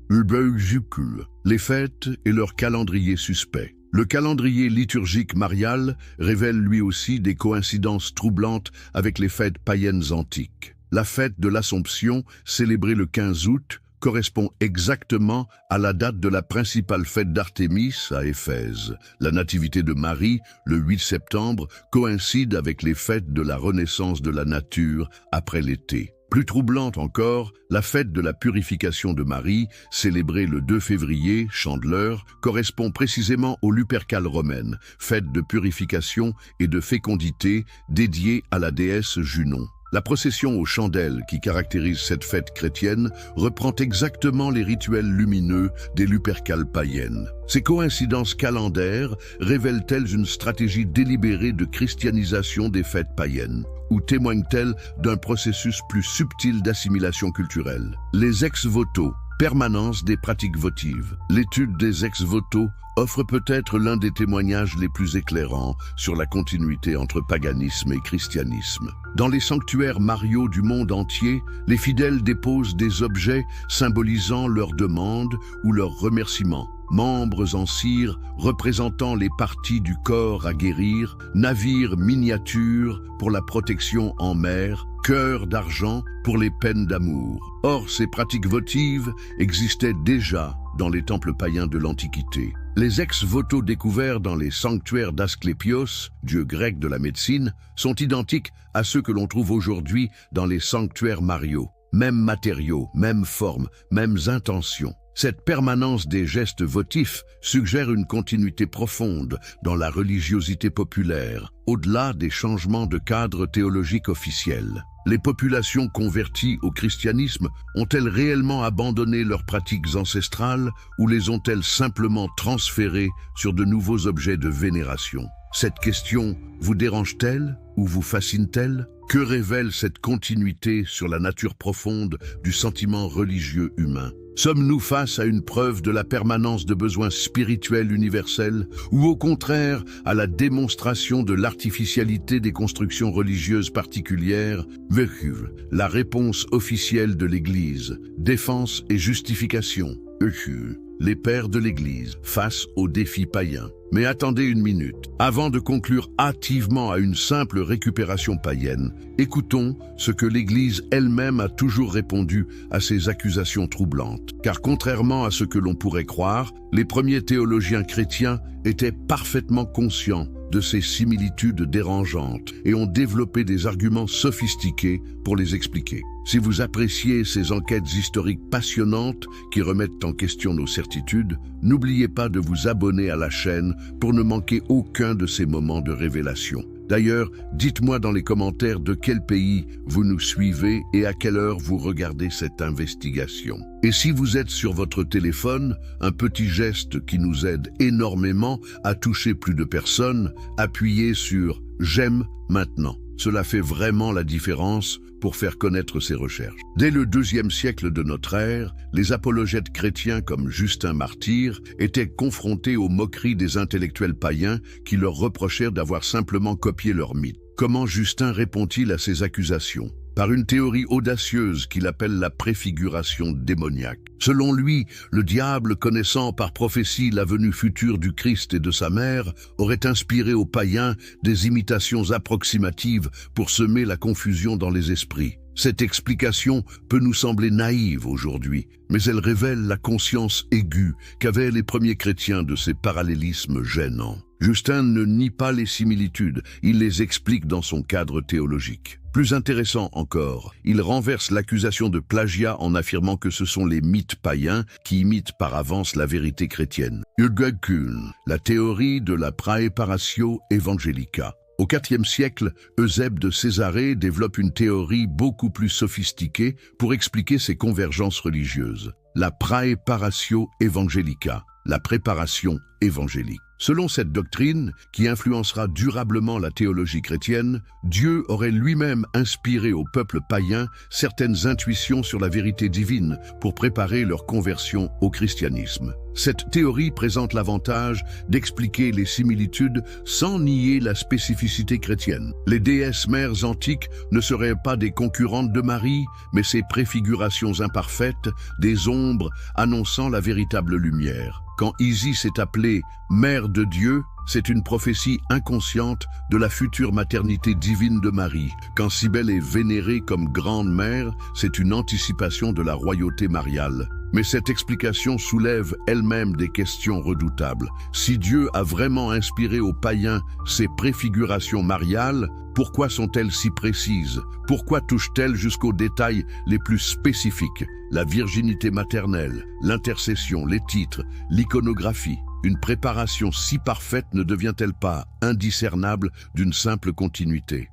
Les fêtes et leur calendrier suspect. Le calendrier liturgique marial révèle lui aussi des coïncidences troublantes avec les fêtes païennes antiques. La fête de l'Assomption, célébrée le 15 août, correspond exactement à la date de la principale fête d'Artémis à Éphèse. La nativité de Marie, le 8 septembre, coïncide avec les fêtes de la renaissance de la nature après l'été. Plus troublante encore, la fête de la purification de Marie, célébrée le 2 février, Chandeleur, correspond précisément aux Lupercales romaines, fête de purification et de fécondité dédiée à la déesse Junon. La procession aux chandelles qui caractérise cette fête chrétienne reprend exactement les rituels lumineux des Lupercales païennes. Ces coïncidences calendaires révèlent-elles une stratégie délibérée de christianisation des fêtes païennes, ou témoignent-elles d'un processus plus subtil d'assimilation culturelle? Les ex-voto, permanence des pratiques votives. L'étude des ex-voto offre peut-être l'un des témoignages les plus éclairants sur la continuité entre paganisme et christianisme. Dans les sanctuaires mariaux du monde entier, les fidèles déposent des objets symbolisant leur demande ou leur remerciement. Membres en cire représentant les parties du corps à guérir, navires miniatures pour la protection en mer, cœur d'argent pour les peines d'amour. Or, ces pratiques votives existaient déjà dans les temples païens de l'Antiquité. Les ex-voto découverts dans les sanctuaires d'Asclépios, dieu grec de la médecine, sont identiques à ceux que l'on trouve aujourd'hui dans les sanctuaires mariaux. Mêmes matériaux, mêmes formes, mêmes intentions. Cette permanence des gestes votifs suggère une continuité profonde dans la religiosité populaire, au-delà des changements de cadre théologique officiel. Les populations converties au christianisme ont-elles réellement abandonné leurs pratiques ancestrales ou les ont-elles simplement transférées sur de nouveaux objets de vénération? Cette question vous dérange-t-elle ou vous fascine-t-elle? Que révèle cette continuité sur la nature profonde du sentiment religieux humain? Sommes-nous face à une preuve de la permanence de besoins spirituels universels ou au contraire à la démonstration de l'artificialité des constructions religieuses particulières? La réponse officielle de l'Église, défense et justification. Les pères de l'Église face aux défis païens. Mais attendez une minute. Avant de conclure hâtivement à une simple récupération païenne, écoutons ce que l'Église elle-même a toujours répondu à ces accusations troublantes. Car contrairement à ce que l'on pourrait croire, les premiers théologiens chrétiens étaient parfaitement conscients de ces similitudes dérangeantes et ont développé des arguments sophistiqués pour les expliquer. Si vous appréciez ces enquêtes historiques passionnantes qui remettent en question nos certitudes, n'oubliez pas de vous abonner à la chaîne pour ne manquer aucun de ces moments de révélation. D'ailleurs, dites-moi dans les commentaires de quel pays vous nous suivez et à quelle heure vous regardez cette investigation. Et si vous êtes sur votre téléphone, un petit geste qui nous aide énormément à toucher plus de personnes, appuyez sur « J'aime maintenant ». Cela fait vraiment la différence pour faire connaître ses recherches. Dès le IIe siècle de notre ère, les apologètes chrétiens comme Justin Martyr étaient confrontés aux moqueries des intellectuels païens qui leur reprochèrent d'avoir simplement copié leurs mythes. Comment Justin répond-il à ces accusations? Par une théorie audacieuse qu'il appelle la préfiguration démoniaque. Selon lui, le diable, connaissant par prophétie la venue future du Christ et de sa mère, aurait inspiré aux païens des imitations approximatives pour semer la confusion dans les esprits. Cette explication peut nous sembler naïve aujourd'hui, mais elle révèle la conscience aiguë qu'avaient les premiers chrétiens de ces parallélismes gênants. Justin ne nie pas les similitudes, il les explique dans son cadre théologique. Plus intéressant encore, il renverse l'accusation de plagiat en affirmant que ce sont les mythes païens qui imitent par avance la vérité chrétienne. Kuhn, la théorie de la praeparatio evangelica. Au IVe siècle, Eusèbe de Césarée développe une théorie beaucoup plus sophistiquée pour expliquer ces convergences religieuses. La praeparatio evangelica, la préparation évangélique. Selon cette doctrine, qui influencera durablement la théologie chrétienne, Dieu aurait lui-même inspiré au peuple païen certaines intuitions sur la vérité divine pour préparer leur conversion au christianisme. Cette théorie présente l'avantage d'expliquer les similitudes sans nier la spécificité chrétienne. Les déesses mères antiques ne seraient pas des concurrentes de Marie, mais ces préfigurations imparfaites, des ombres annonçant la véritable lumière. Quand Isis est appelée « Mère de Dieu », c'est une prophétie inconsciente de la future maternité divine de Marie. Quand Cybèle est vénérée comme grande mère, c'est une anticipation de la royauté mariale. Mais cette explication soulève elle-même des questions redoutables. Si Dieu a vraiment inspiré aux païens ces préfigurations mariales, pourquoi sont-elles si précises? Pourquoi touchent-elles jusqu'aux détails les plus spécifiques? La virginité maternelle, l'intercession, les titres, l'iconographie. Une préparation si parfaite ne devient-elle pas indiscernable d'une simple continuité?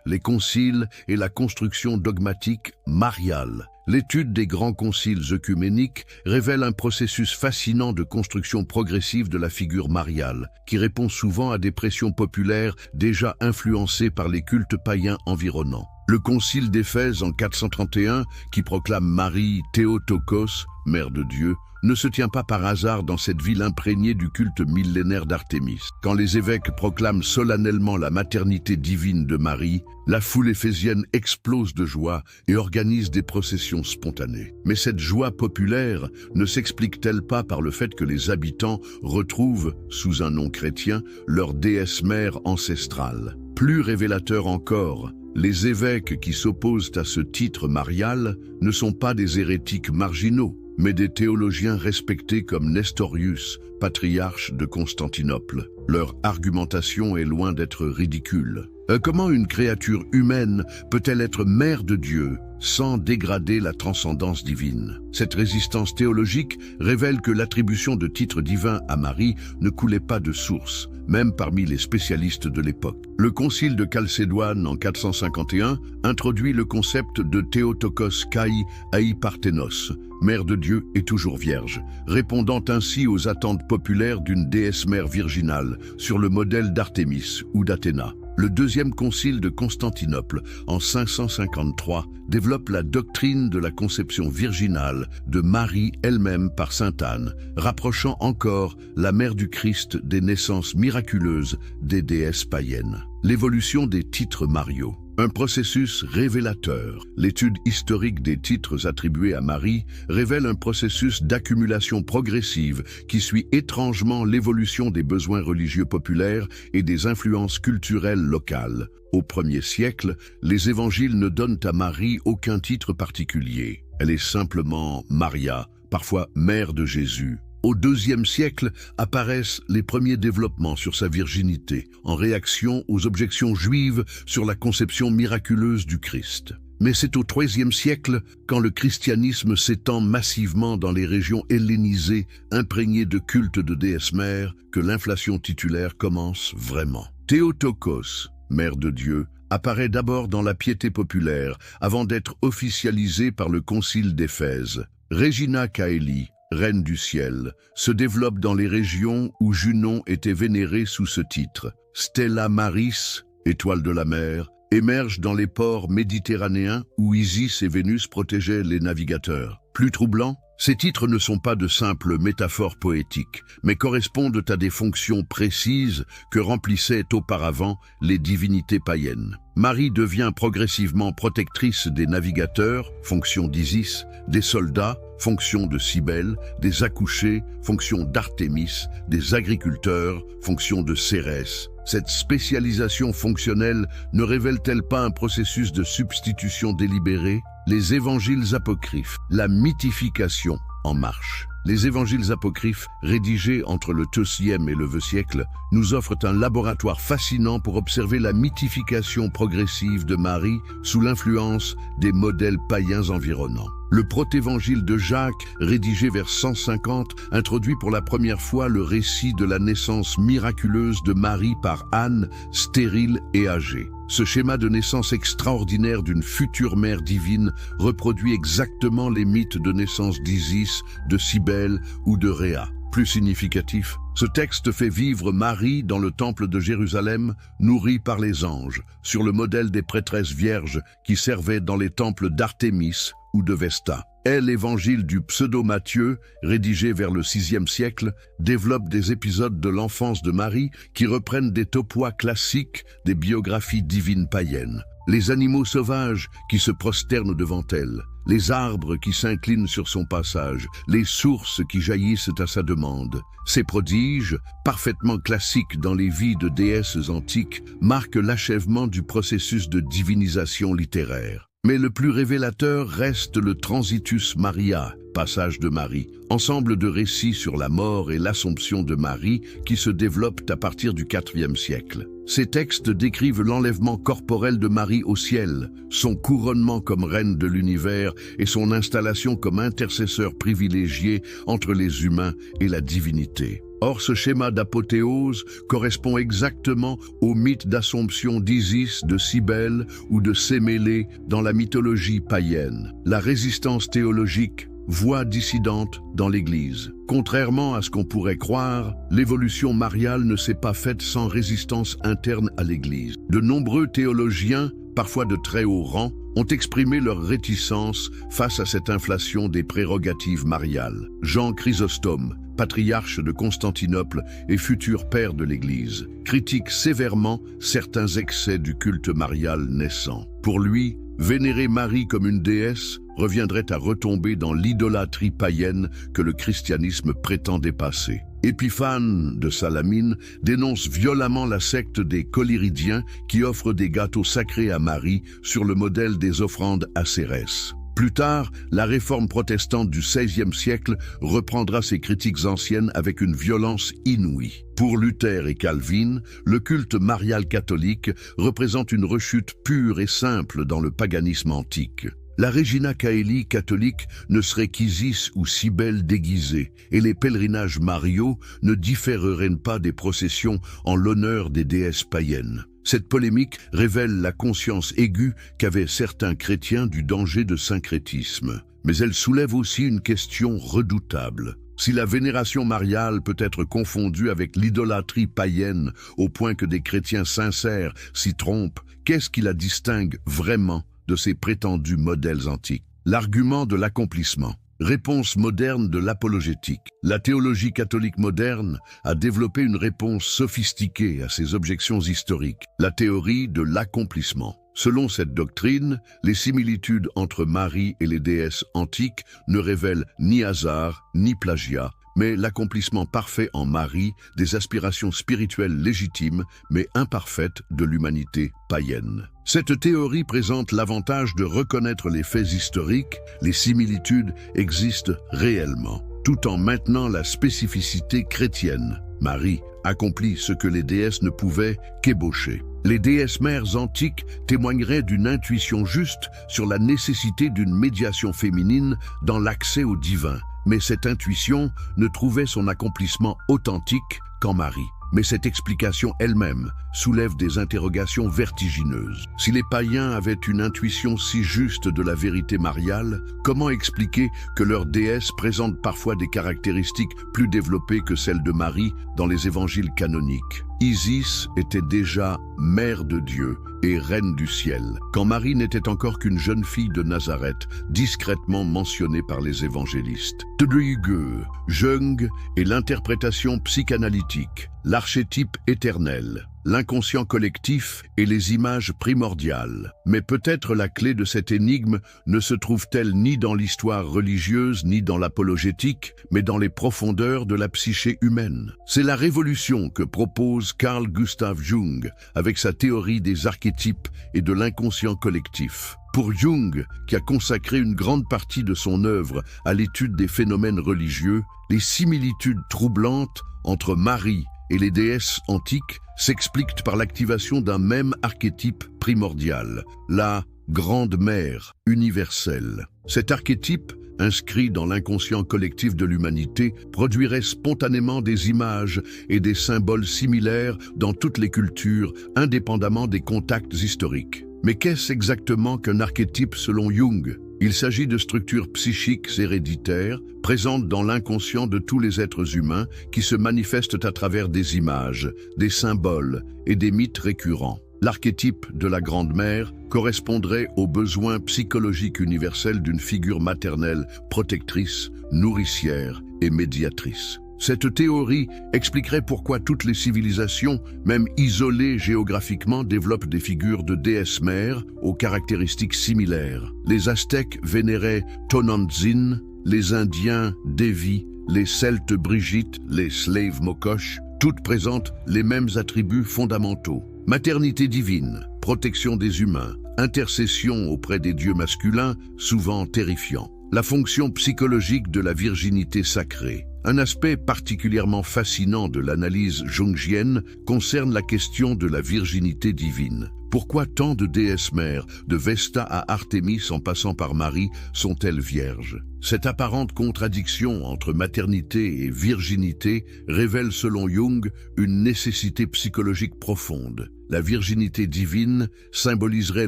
Les conciles et la construction dogmatique mariale. L'étude des grands conciles œcuméniques révèle un processus fascinant de construction progressive de la figure mariale, qui répond souvent à des pressions populaires déjà influencées par les cultes païens environnants. Le concile d'Éphèse en 431, qui proclame Marie Théotokos, mère de Dieu, ne se tient pas par hasard dans cette ville imprégnée du culte millénaire d'Artémis. Quand les évêques proclament solennellement la maternité divine de Marie, la foule éphésienne explose de joie et organise des processions spontanées. Mais cette joie populaire ne s'explique-t-elle pas par le fait que les habitants retrouvent, sous un nom chrétien, leur déesse mère ancestrale? Plus révélateur encore, les évêques qui s'opposent à ce titre marial ne sont pas des hérétiques marginaux, mais des théologiens respectés comme Nestorius, patriarche de Constantinople. Leur argumentation est loin d'être ridicule. Comment une créature humaine peut-elle être mère de Dieu sans dégrader la transcendance divine? Cette résistance théologique révèle que l'attribution de titres divins à Marie ne coulait pas de source, même parmi les spécialistes de l'époque. Le concile de Chalcédoine en 451 introduit le concept de Théotokos kai ai Parthenos, mère de Dieu et toujours vierge, répondant ainsi aux attentes populaires d'une déesse mère virginale, sur le modèle d'Artémis ou d'Athéna. Le deuxième concile de Constantinople, en 553, développe la doctrine de la conception virginale de Marie elle-même par sainte Anne, rapprochant encore la mère du Christ des naissances miraculeuses des déesses païennes. L'évolution des titres mariaux. Un processus révélateur. L'étude historique des titres attribués à Marie révèle un processus d'accumulation progressive qui suit étrangement l'évolution des besoins religieux populaires et des influences culturelles locales. Au 1er siècle, les évangiles ne donnent à Marie aucun titre particulier. Elle est simplement Maria, parfois mère de Jésus. Au IIe siècle apparaissent les premiers développements sur sa virginité, en réaction aux objections juives sur la conception miraculeuse du Christ. Mais c'est au IIIe siècle, quand le christianisme s'étend massivement dans les régions hellénisées, imprégnées de culte de déesses mères, que l'inflation titulaire commence vraiment. Théotokos, mère de Dieu, apparaît d'abord dans la piété populaire, avant d'être officialisée par le concile d'Éphèse. Regina Caeli, reine du ciel, se développe dans les régions où Junon était vénérée sous ce titre. Stella Maris, étoile de la mer, émergent dans les ports méditerranéens où Isis et Vénus protégeaient les navigateurs. Plus troublant, ces titres ne sont pas de simples métaphores poétiques, mais correspondent à des fonctions précises que remplissaient auparavant les divinités païennes. Marie devient progressivement protectrice des navigateurs, fonction d'Isis, des soldats, fonction de Cybèle, des accouchés, fonction d'Artémis, des agriculteurs, fonction de Cérès. Cette spécialisation fonctionnelle ne révèle-t-elle pas un processus de substitution délibérée? Les évangiles apocryphes, la mythification en marche. Les évangiles apocryphes, rédigés entre le IIIe et le VIe siècle, nous offrent un laboratoire fascinant pour observer la mythification progressive de Marie sous l'influence des modèles païens environnants. Le protévangile de Jacques, rédigé vers 150, introduit pour la première fois le récit de la naissance miraculeuse de Marie par Anne, stérile et âgée. Ce schéma de naissance extraordinaire d'une future mère divine reproduit exactement les mythes de naissance d'Isis, de Cybèle ou de Rhéa. Plus significatif, ce texte fait vivre Marie dans le temple de Jérusalem, nourrie par les anges, sur le modèle des prêtresses vierges qui servaient dans les temples d'Artémis ou de Vesta. L'évangile du pseudo-Matthieu, rédigé vers le VIe siècle, développe des épisodes de l'enfance de Marie qui reprennent des topois classiques des biographies divines païennes. Les animaux sauvages qui se prosternent devant elle, les arbres qui s'inclinent sur son passage, les sources qui jaillissent à sa demande. Ces prodiges, parfaitement classiques dans les vies de déesses antiques, marquent l'achèvement du processus de divinisation littéraire. Mais le plus révélateur reste le Transitus Maria, passage de Marie, ensemble de récits sur la mort et l'Assomption de Marie qui se développent à partir du IVe siècle. Ces textes décrivent l'enlèvement corporel de Marie au ciel, son couronnement comme reine de l'univers et son installation comme intercesseur privilégié entre les humains et la divinité. Or, ce schéma d'apothéose correspond exactement au mythe d'Assomption d'Isis, de Cybèle ou de Sémélé dans la mythologie païenne. La résistance théologique, voie dissidente dans l'Église. Contrairement à ce qu'on pourrait croire, l'évolution mariale ne s'est pas faite sans résistance interne à l'Église. De nombreux théologiens, parfois de très haut rang, ont exprimé leur réticence face à cette inflation des prérogatives mariales. Jean Chrysostome, patriarche de Constantinople et futur père de l'Église, critique sévèrement certains excès du culte marial naissant. Pour lui, vénérer Marie comme une déesse reviendrait à retomber dans l'idolâtrie païenne que le christianisme prétend dépasser. Épiphane de Salamine dénonce violemment la secte des Collyridiens qui offrent des gâteaux sacrés à Marie sur le modèle des offrandes à Cérès. Plus tard, la réforme protestante du XVIe siècle reprendra ses critiques anciennes avec une violence inouïe. Pour Luther et Calvin, le culte marial catholique représente une rechute pure et simple dans le paganisme antique. La Regina Caeli catholique ne serait qu'Isis ou Cybèle déguisée, et les pèlerinages mariaux ne différeraient pas des processions en l'honneur des déesses païennes. Cette polémique révèle la conscience aiguë qu'avaient certains chrétiens du danger de syncrétisme. Mais elle soulève aussi une question redoutable. Si la vénération mariale peut être confondue avec l'idolâtrie païenne au point que des chrétiens sincères s'y trompent, qu'est-ce qui la distingue vraiment de ces prétendus modèles antiques? L'argument de l'accomplissement. Réponse moderne de l'apologétique. La théologie catholique moderne a développé une réponse sophistiquée à ces objections historiques, la théorie de l'accomplissement. Selon cette doctrine, les similitudes entre Marie et les déesses antiques ne révèlent ni hasard ni plagiat, mais l'accomplissement parfait en Marie des aspirations spirituelles légitimes mais imparfaites de l'humanité païenne. Cette théorie présente l'avantage de reconnaître les faits historiques, les similitudes existent réellement, tout en maintenant la spécificité chrétienne. Marie accomplit ce que les déesses ne pouvaient qu'ébaucher. Les déesses mères antiques témoigneraient d'une intuition juste sur la nécessité d'une médiation féminine dans l'accès au divin. Mais cette intuition ne trouvait son accomplissement authentique qu'en Marie. Mais cette explication elle-même soulève des interrogations vertigineuses. Si les païens avaient une intuition si juste de la vérité mariale, comment expliquer que leur déesse présente parfois des caractéristiques plus développées que celles de Marie dans les évangiles canoniques? Isis était déjà mère de Dieu et reine du ciel, quand Marie n'était encore qu'une jeune fille de Nazareth, discrètement mentionnée par les évangélistes. Drüge, Jung et l'interprétation psychanalytique, l'archétype éternel, l'inconscient collectif et les images primordiales. Mais peut-être la clé de cette énigme ne se trouve-t-elle ni dans l'histoire religieuse ni dans l'apologétique, mais dans les profondeurs de la psyché humaine. C'est la révolution que propose Carl Gustav Jung avec sa théorie des archétypes et de l'inconscient collectif. Pour Jung, qui a consacré une grande partie de son œuvre à l'étude des phénomènes religieux, les similitudes troublantes entre Marie et les déesses antiques s'expliquent par l'activation d'un même archétype primordial, la Grande Mère universelle. Cet archétype, inscrit dans l'inconscient collectif de l'humanité, produirait spontanément des images et des symboles similaires dans toutes les cultures, indépendamment des contacts historiques. Mais qu'est-ce exactement qu'un archétype selon Jung? Il s'agit de structures psychiques héréditaires, présentes dans l'inconscient de tous les êtres humains, qui se manifestent à travers des images, des symboles et des mythes récurrents. L'archétype de la Grande Mère correspondrait aux besoins psychologiques universels d'une figure maternelle, protectrice, nourricière et médiatrice. Cette théorie expliquerait pourquoi toutes les civilisations, même isolées géographiquement, développent des figures de déesses mères aux caractéristiques similaires. Les Aztèques vénéraient Tonantzin, les Indiens Devi, les Celtes Brigitte, les Slaves Mokosh, toutes présentent les mêmes attributs fondamentaux. Maternité divine, protection des humains, intercession auprès des dieux masculins, souvent terrifiants. La fonction psychologique de la virginité sacrée. Un aspect particulièrement fascinant de l'analyse jungienne concerne la question de la virginité divine. Pourquoi tant de déesses mères, de Vesta à Artémis en passant par Marie, sont-elles vierges? Cette apparente contradiction entre maternité et virginité révèle selon Jung une nécessité psychologique profonde. La virginité divine symboliserait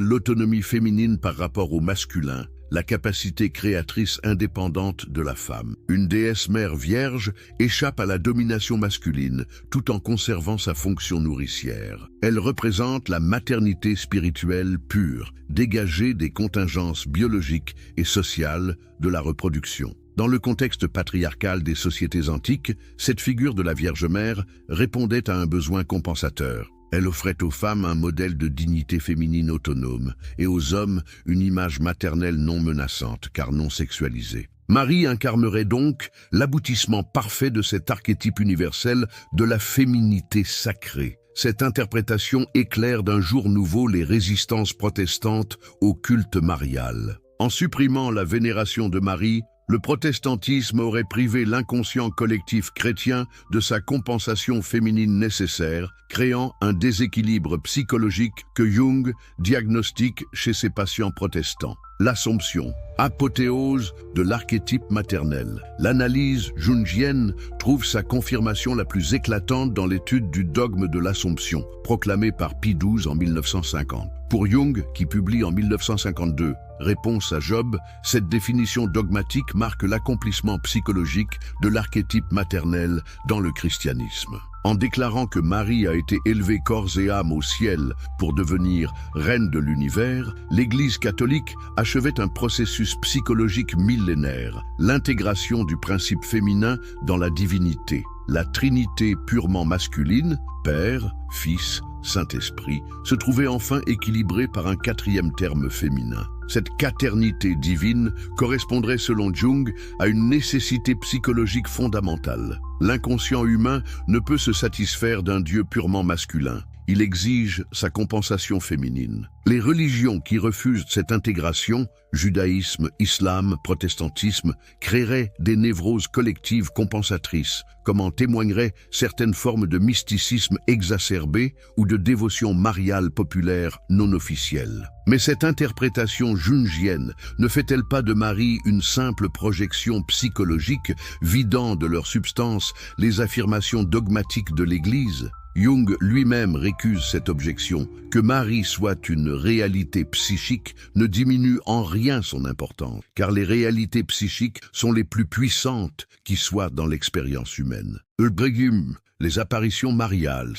l'autonomie féminine par rapport au masculin, la capacité créatrice indépendante de la femme. Une déesse mère vierge échappe à la domination masculine tout en conservant sa fonction nourricière. Elle représente la maternité spirituelle pure, dégagée des contingences biologiques et sociales de la reproduction. Dans le contexte patriarcal des sociétés antiques, cette figure de la Vierge Mère répondait à un besoin compensateur. Elle offrait aux femmes un modèle de dignité féminine autonome et aux hommes une image maternelle non menaçante car non sexualisée. Marie incarnerait donc l'aboutissement parfait de cet archétype universel de la féminité sacrée. Cette interprétation éclaire d'un jour nouveau les résistances protestantes au culte marial. En supprimant la vénération de Marie, le protestantisme aurait privé l'inconscient collectif chrétien de sa compensation féminine nécessaire, créant un déséquilibre psychologique que Jung diagnostique chez ses patients protestants. L'Assomption, apothéose de l'archétype maternel. L'analyse jungienne trouve sa confirmation la plus éclatante dans l'étude du dogme de l'Assomption, proclamé par Pie XII en 1950. Pour Jung, qui publie en 1952 Réponse à Job, cette définition dogmatique marque l'accomplissement psychologique de l'archétype maternel dans le christianisme. En déclarant que Marie a été élevée corps et âme au ciel pour devenir reine de l'univers, l'Église catholique achevait un processus psychologique millénaire, l'intégration du principe féminin dans la divinité. La Trinité purement masculine, Père, Fils, Saint-Esprit, se trouvait enfin équilibrée par un quatrième terme féminin. Cette quaternité divine correspondrait selon Jung à une nécessité psychologique fondamentale. L'inconscient humain ne peut se satisfaire d'un Dieu purement masculin. Il exige sa compensation féminine. Les religions qui refusent cette intégration, judaïsme, islam, protestantisme, créeraient des névroses collectives compensatrices, comme en témoigneraient certaines formes de mysticisme exacerbé ou de dévotion mariale populaire non officielle. Mais cette interprétation jungienne ne fait-elle pas de Marie une simple projection psychologique, vidant de leur substance les affirmations dogmatiques de l'Église ? Jung lui-même récuse cette objection. Que Marie soit une réalité psychique ne diminue en rien son importance, car les réalités psychiques sont les plus puissantes qui soient dans l'expérience humaine. Ulbrigim, les apparitions mariales,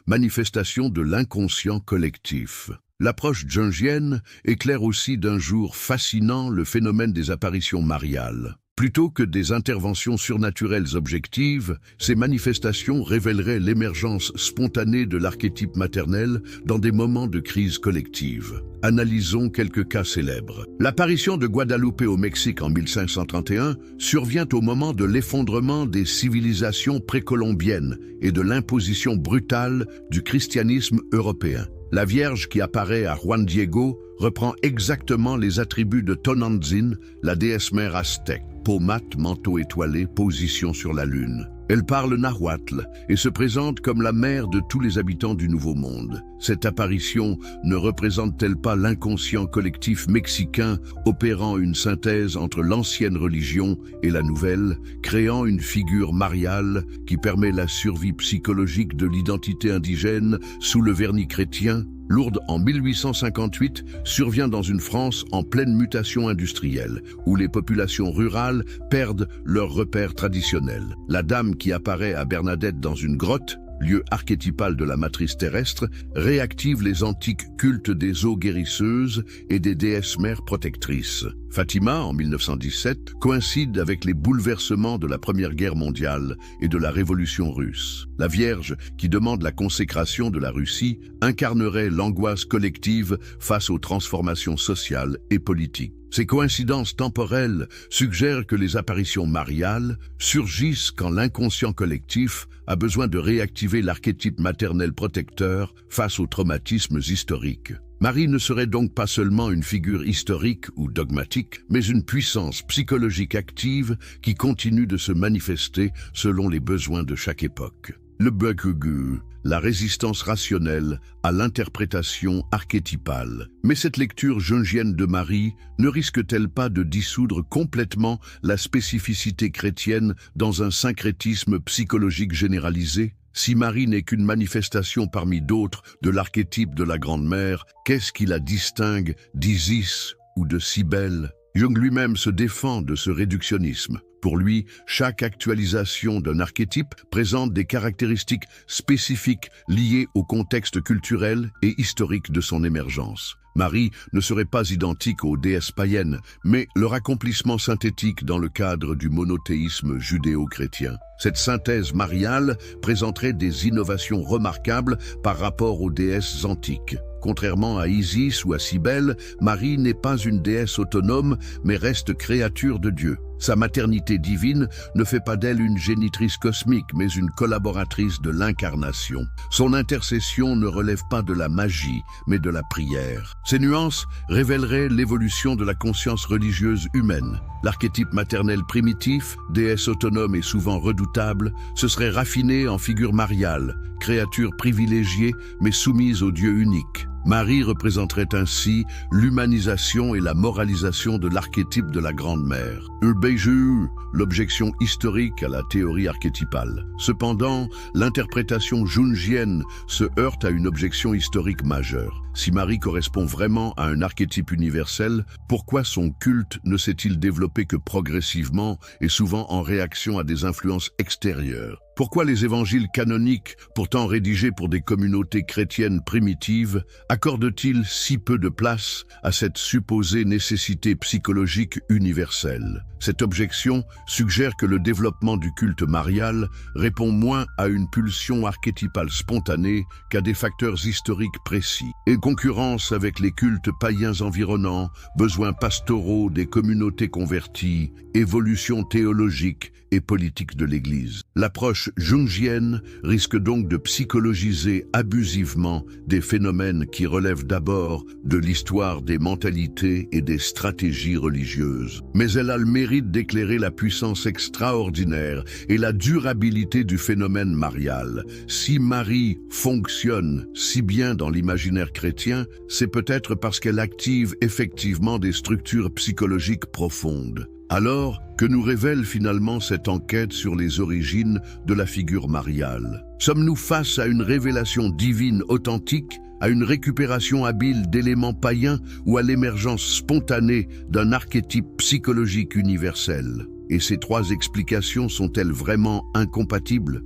manifestations de l'inconscient collectif. L'approche jungienne éclaire aussi d'un jour fascinant le phénomène des apparitions mariales. Plutôt que des interventions surnaturelles objectives, ces manifestations révéleraient l'émergence spontanée de l'archétype maternel dans des moments de crise collective. Analysons quelques cas célèbres. L'apparition de Guadalupe au Mexique en 1531 survient au moment de l'effondrement des civilisations précolombiennes et de l'imposition brutale du christianisme européen. La Vierge qui apparaît à Juan Diego reprend exactement les attributs de Tonantzin, la déesse mère aztèque. Peau mate, manteau étoilé, position sur la lune. Elle parle nahuatl et se présente comme la mère de tous les habitants du Nouveau Monde. Cette apparition ne représente-t-elle pas l'inconscient collectif mexicain opérant une synthèse entre l'ancienne religion et la nouvelle, créant une figure mariale qui permet la survie psychologique de l'identité indigène sous le vernis chrétien? Lourdes en 1858 survient dans une France en pleine mutation industrielle, où les populations rurales perdent leurs repères traditionnels. La dame qui apparaît à Bernadette dans une grotte, lieu archétypal de la matrice terrestre, réactive les antiques cultes des eaux guérisseuses et des déesses mères protectrices. Fatima, en 1917, coïncide avec les bouleversements de la Première Guerre mondiale et de la Révolution russe. La Vierge, qui demande la consécration de la Russie, incarnerait l'angoisse collective face aux transformations sociales et politiques. Ces coïncidences temporelles suggèrent que les apparitions mariales surgissent quand l'inconscient collectif a besoin de réactiver l'archétype maternel protecteur face aux traumatismes historiques. Marie ne serait donc pas seulement une figure historique ou dogmatique, mais une puissance psychologique active qui continue de se manifester selon les besoins de chaque époque. Le Bökugu, la résistance rationnelle à l'interprétation archétypale. Mais cette lecture jungienne de Marie ne risque-t-elle pas de dissoudre complètement la spécificité chrétienne dans un syncrétisme psychologique généralisé? Si Marie n'est qu'une manifestation parmi d'autres de l'archétype de la Grande Mère, qu'est-ce qui la distingue d'Isis ou de Cybèle? Jung lui-même se défend de ce réductionnisme. Pour lui, chaque actualisation d'un archétype présente des caractéristiques spécifiques liées au contexte culturel et historique de son émergence. Marie ne serait pas identique aux déesses païennes, mais leur accomplissement synthétique dans le cadre du monothéisme judéo-chrétien. Cette synthèse mariale présenterait des innovations remarquables par rapport aux déesses antiques. Contrairement à Isis ou à Cybèle, Marie n'est pas une déesse autonome, mais reste créature de Dieu. Sa maternité divine ne fait pas d'elle une génitrice cosmique, mais une collaboratrice de l'incarnation. Son intercession ne relève pas de la magie, mais de la prière. Ces nuances révéleraient l'évolution de la conscience religieuse humaine. L'archétype maternel primitif, déesse autonome et souvent redoutable, se serait raffiné en figure mariale, créature privilégiée mais soumise au Dieu unique. Marie représenterait ainsi l'humanisation et la moralisation de l'archétype de la Grande Mère. Ulbeju, l'objection historique à la théorie archétypale. Cependant, l'interprétation jungienne se heurte à une objection historique majeure. Si Marie correspond vraiment à un archétype universel, pourquoi son culte ne s'est-il développé que progressivement et souvent en réaction à des influences extérieures? Pourquoi les évangiles canoniques, pourtant rédigés pour des communautés chrétiennes primitives, accordent-ils si peu de place à cette supposée nécessité psychologique universelle? Cette objection suggère que le développement du culte marial répond moins à une pulsion archétypale spontanée qu'à des facteurs historiques précis. Et concurrence avec les cultes païens environnants, besoins pastoraux des communautés converties, évolution théologique et politique de l'Église. L'approche jungienne risque donc de psychologiser abusivement des phénomènes qui relèvent d'abord de l'histoire des mentalités et des stratégies religieuses. Mais elle a le mérite d'éclairer la puissance extraordinaire et la durabilité du phénomène marial. Si Marie fonctionne si bien dans l'imaginaire chrétien, c'est peut-être parce qu'elle active effectivement des structures psychologiques profondes. Alors, que nous révèle finalement cette enquête sur les origines de la figure mariale? Sommes-nous face à une révélation divine authentique, à une récupération habile d'éléments païens ou à l'émergence spontanée d'un archétype psychologique universel? Et ces trois explications sont-elles vraiment incompatibles?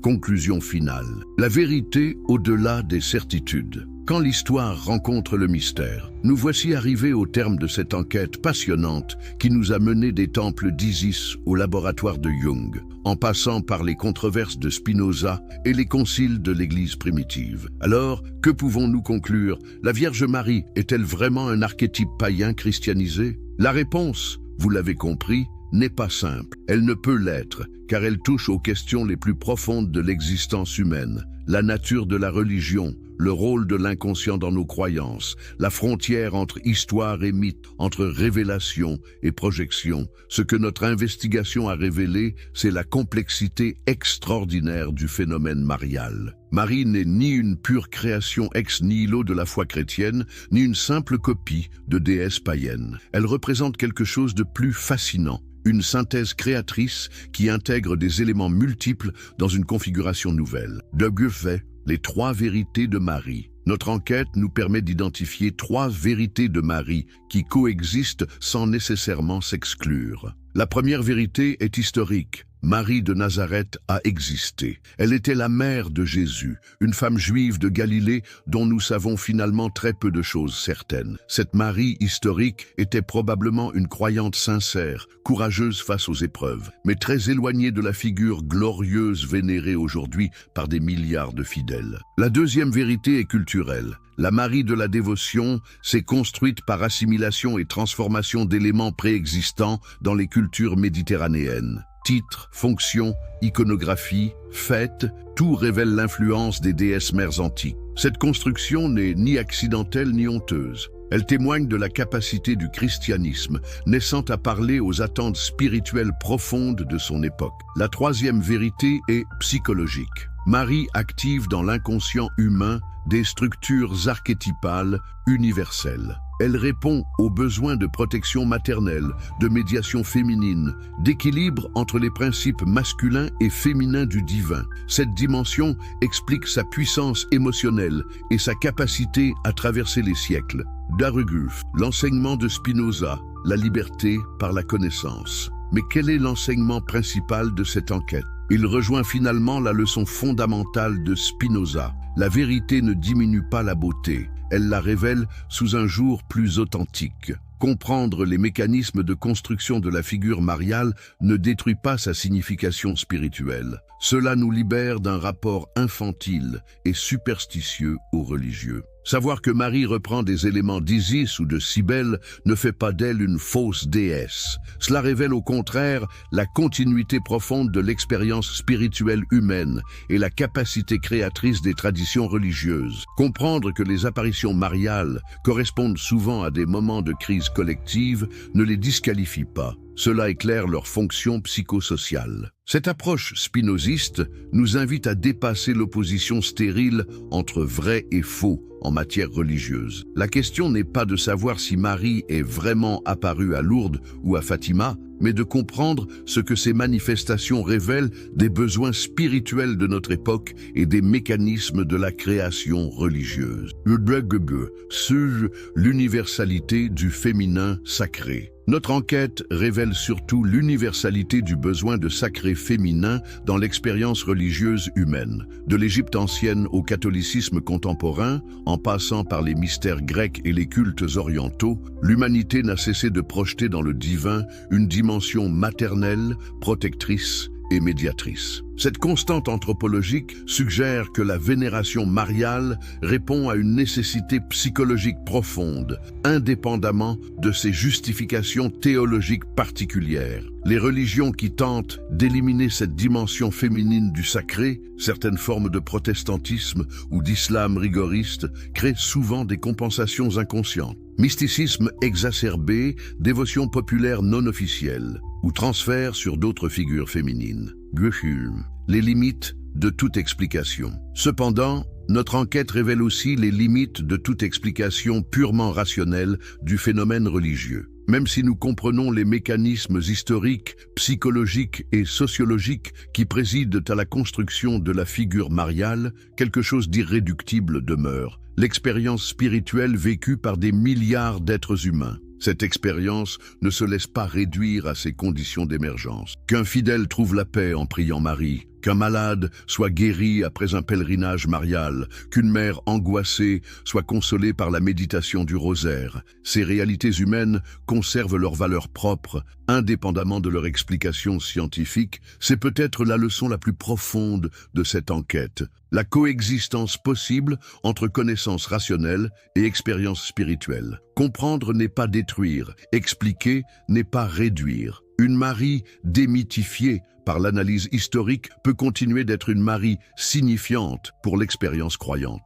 Conclusion finale. La vérité au-delà des certitudes. Quand l'histoire rencontre le mystère, nous voici arrivés au terme de cette enquête passionnante qui nous a menés des temples d'Isis au laboratoire de Jung, en passant par les controverses de Spinoza et les conciles de l'Église primitive. Alors, que pouvons-nous conclure? La Vierge Marie est-elle vraiment un archétype païen christianisé? La réponse, vous l'avez compris, n'est pas simple. Elle ne peut l'être, car elle touche aux questions les plus profondes de l'existence humaine, la nature de la religion, le rôle de l'inconscient dans nos croyances, la frontière entre histoire et mythe, entre révélation et projection. Ce que notre investigation a révélé, c'est la complexité extraordinaire du phénomène marial. Marie n'est ni une pure création ex nihilo de la foi chrétienne, ni une simple copie de déesse païenne. Elle représente quelque chose de plus fascinant. Une synthèse créatrice qui intègre des éléments multiples dans une configuration nouvelle. De Goethe, les trois vérités de Marie. Notre enquête nous permet d'identifier trois vérités de Marie qui coexistent sans nécessairement s'exclure. La première vérité est historique. Marie de Nazareth a existé. Elle était la mère de Jésus, une femme juive de Galilée dont nous savons finalement très peu de choses certaines. Cette Marie historique était probablement une croyante sincère, courageuse face aux épreuves, mais très éloignée de la figure glorieuse vénérée aujourd'hui par des milliards de fidèles. La deuxième vérité est culturelle. La Marie de la dévotion s'est construite par assimilation et transformation d'éléments préexistants dans les cultures méditerranéennes. Titres, fonctions, iconographie, fêtes, tout révèle l'influence des déesses mères antiques. Cette construction n'est ni accidentelle ni honteuse. Elle témoigne de la capacité du christianisme, naissant à parler aux attentes spirituelles profondes de son époque. La troisième vérité est psychologique. Marie active dans l'inconscient humain des structures archétypales universelles. Elle répond aux besoins de protection maternelle, de médiation féminine, d'équilibre entre les principes masculins et féminins du divin. Cette dimension explique sa puissance émotionnelle et sa capacité à traverser les siècles. Daruguf, l'enseignement de Spinoza, la liberté par la connaissance. Mais quel est l'enseignement principal de cette enquête? Il rejoint finalement la leçon fondamentale de Spinoza. La vérité ne diminue pas la beauté, elle la révèle sous un jour plus authentique. Comprendre les mécanismes de construction de la figure mariale ne détruit pas sa signification spirituelle. Cela nous libère d'un rapport infantile et superstitieux aux religieux. Savoir que Marie reprend des éléments d'Isis ou de Cybèle ne fait pas d'elle une fausse déesse. Cela révèle au contraire la continuité profonde de l'expérience spirituelle humaine et la capacité créatrice des traditions religieuses. Comprendre que les apparitions mariales correspondent souvent à des moments de crise collective ne les disqualifie pas. Cela éclaire leur fonction psychosociale. Cette approche spinoziste nous invite à dépasser l'opposition stérile entre vrai et faux en matière religieuse. La question n'est pas de savoir si Marie est vraiment apparue à Lourdes ou à Fatima, mais de comprendre ce que ces manifestations révèlent des besoins spirituels de notre époque et des mécanismes de la création religieuse. Sur l'universalité du féminin sacré. Notre enquête révèle surtout l'universalité du besoin de sacré féminin dans l'expérience religieuse humaine. De l'Égypte ancienne au catholicisme contemporain, en passant par les mystères grecs et les cultes orientaux, l'humanité n'a cessé de projeter dans le divin une dimension maternelle, protectrice et médiatrice. Cette constante anthropologique suggère que la vénération mariale répond à une nécessité psychologique profonde, indépendamment de ses justifications théologiques particulières. Les religions qui tentent d'éliminer cette dimension féminine du sacré, certaines formes de protestantisme ou d'islam rigoriste, créent souvent des compensations inconscientes. Mysticisme exacerbé, dévotion populaire non officielle, ou transfert sur d'autres figures féminines. Les limites de toute explication. Cependant, Notre enquête révèle aussi les limites de toute explication purement rationnelle du phénomène religieux. Même si nous comprenons les mécanismes historiques, psychologiques et sociologiques qui président à la construction de la figure mariale, quelque chose d'irréductible demeure: l'expérience spirituelle vécue par des milliards d'êtres humains. Cette expérience ne se laisse pas réduire à ses conditions d'émergence. Qu'un fidèle trouve la paix en priant Marie, qu'un malade soit guéri après un pèlerinage marial, qu'une mère angoissée soit consolée par la méditation du rosaire, ces réalités humaines conservent leur valeur propre, indépendamment de leur explication scientifique. C'est peut-être la leçon la plus profonde de cette enquête: la coexistence possible entre connaissance rationnelle et expérience spirituelle. Comprendre n'est pas détruire, expliquer n'est pas réduire. Une Marie démythifiée par l'analyse historique peut continuer d'être une Marie signifiante pour l'expérience croyante.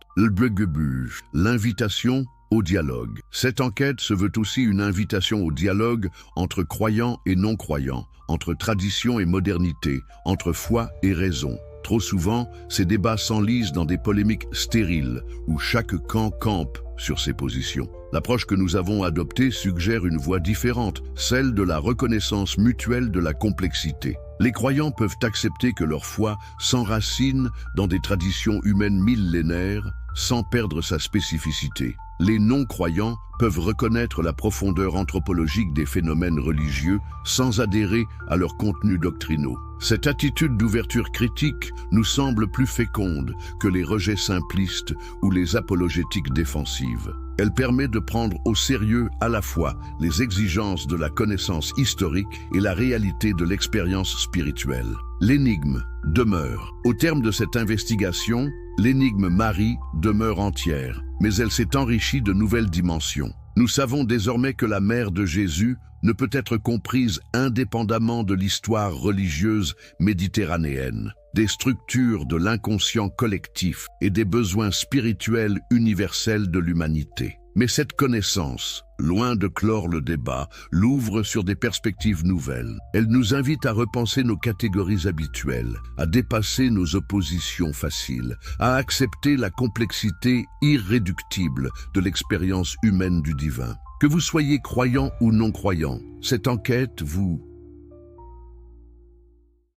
L'invitation au dialogue. Cette enquête se veut aussi une invitation au dialogue entre croyants et non-croyants, entre tradition et modernité, entre foi et raison. Trop souvent, ces débats s'enlisent dans des polémiques stériles, où chaque camp campe sur ses positions. L'approche que nous avons adoptée suggère une voie différente, celle de la reconnaissance mutuelle de la complexité. Les croyants peuvent accepter que leur foi s'enracine dans des traditions humaines millénaires sans perdre sa spécificité. Les non-croyants peuvent reconnaître la profondeur anthropologique des phénomènes religieux sans adhérer à leurs contenus doctrinaux. Cette attitude d'ouverture critique nous semble plus féconde que les rejets simplistes ou les apologétiques défensives. Elle permet de prendre au sérieux à la fois les exigences de la connaissance historique et la réalité de l'expérience spirituelle. L'énigme demeure. Au terme de cette investigation, l'énigme Marie demeure entière, mais elle s'est enrichie de nouvelles dimensions. Nous savons désormais que la mère de Jésus ne peut être comprise indépendamment de l'histoire religieuse méditerranéenne, des structures de l'inconscient collectif et des besoins spirituels universels de l'humanité. Mais cette connaissance, loin de clore le débat, l'ouvre sur des perspectives nouvelles. Elle nous invite à repenser nos catégories habituelles, à dépasser nos oppositions faciles, à accepter la complexité irréductible de l'expérience humaine du divin. Que vous soyez croyant ou non croyant, cette enquête vous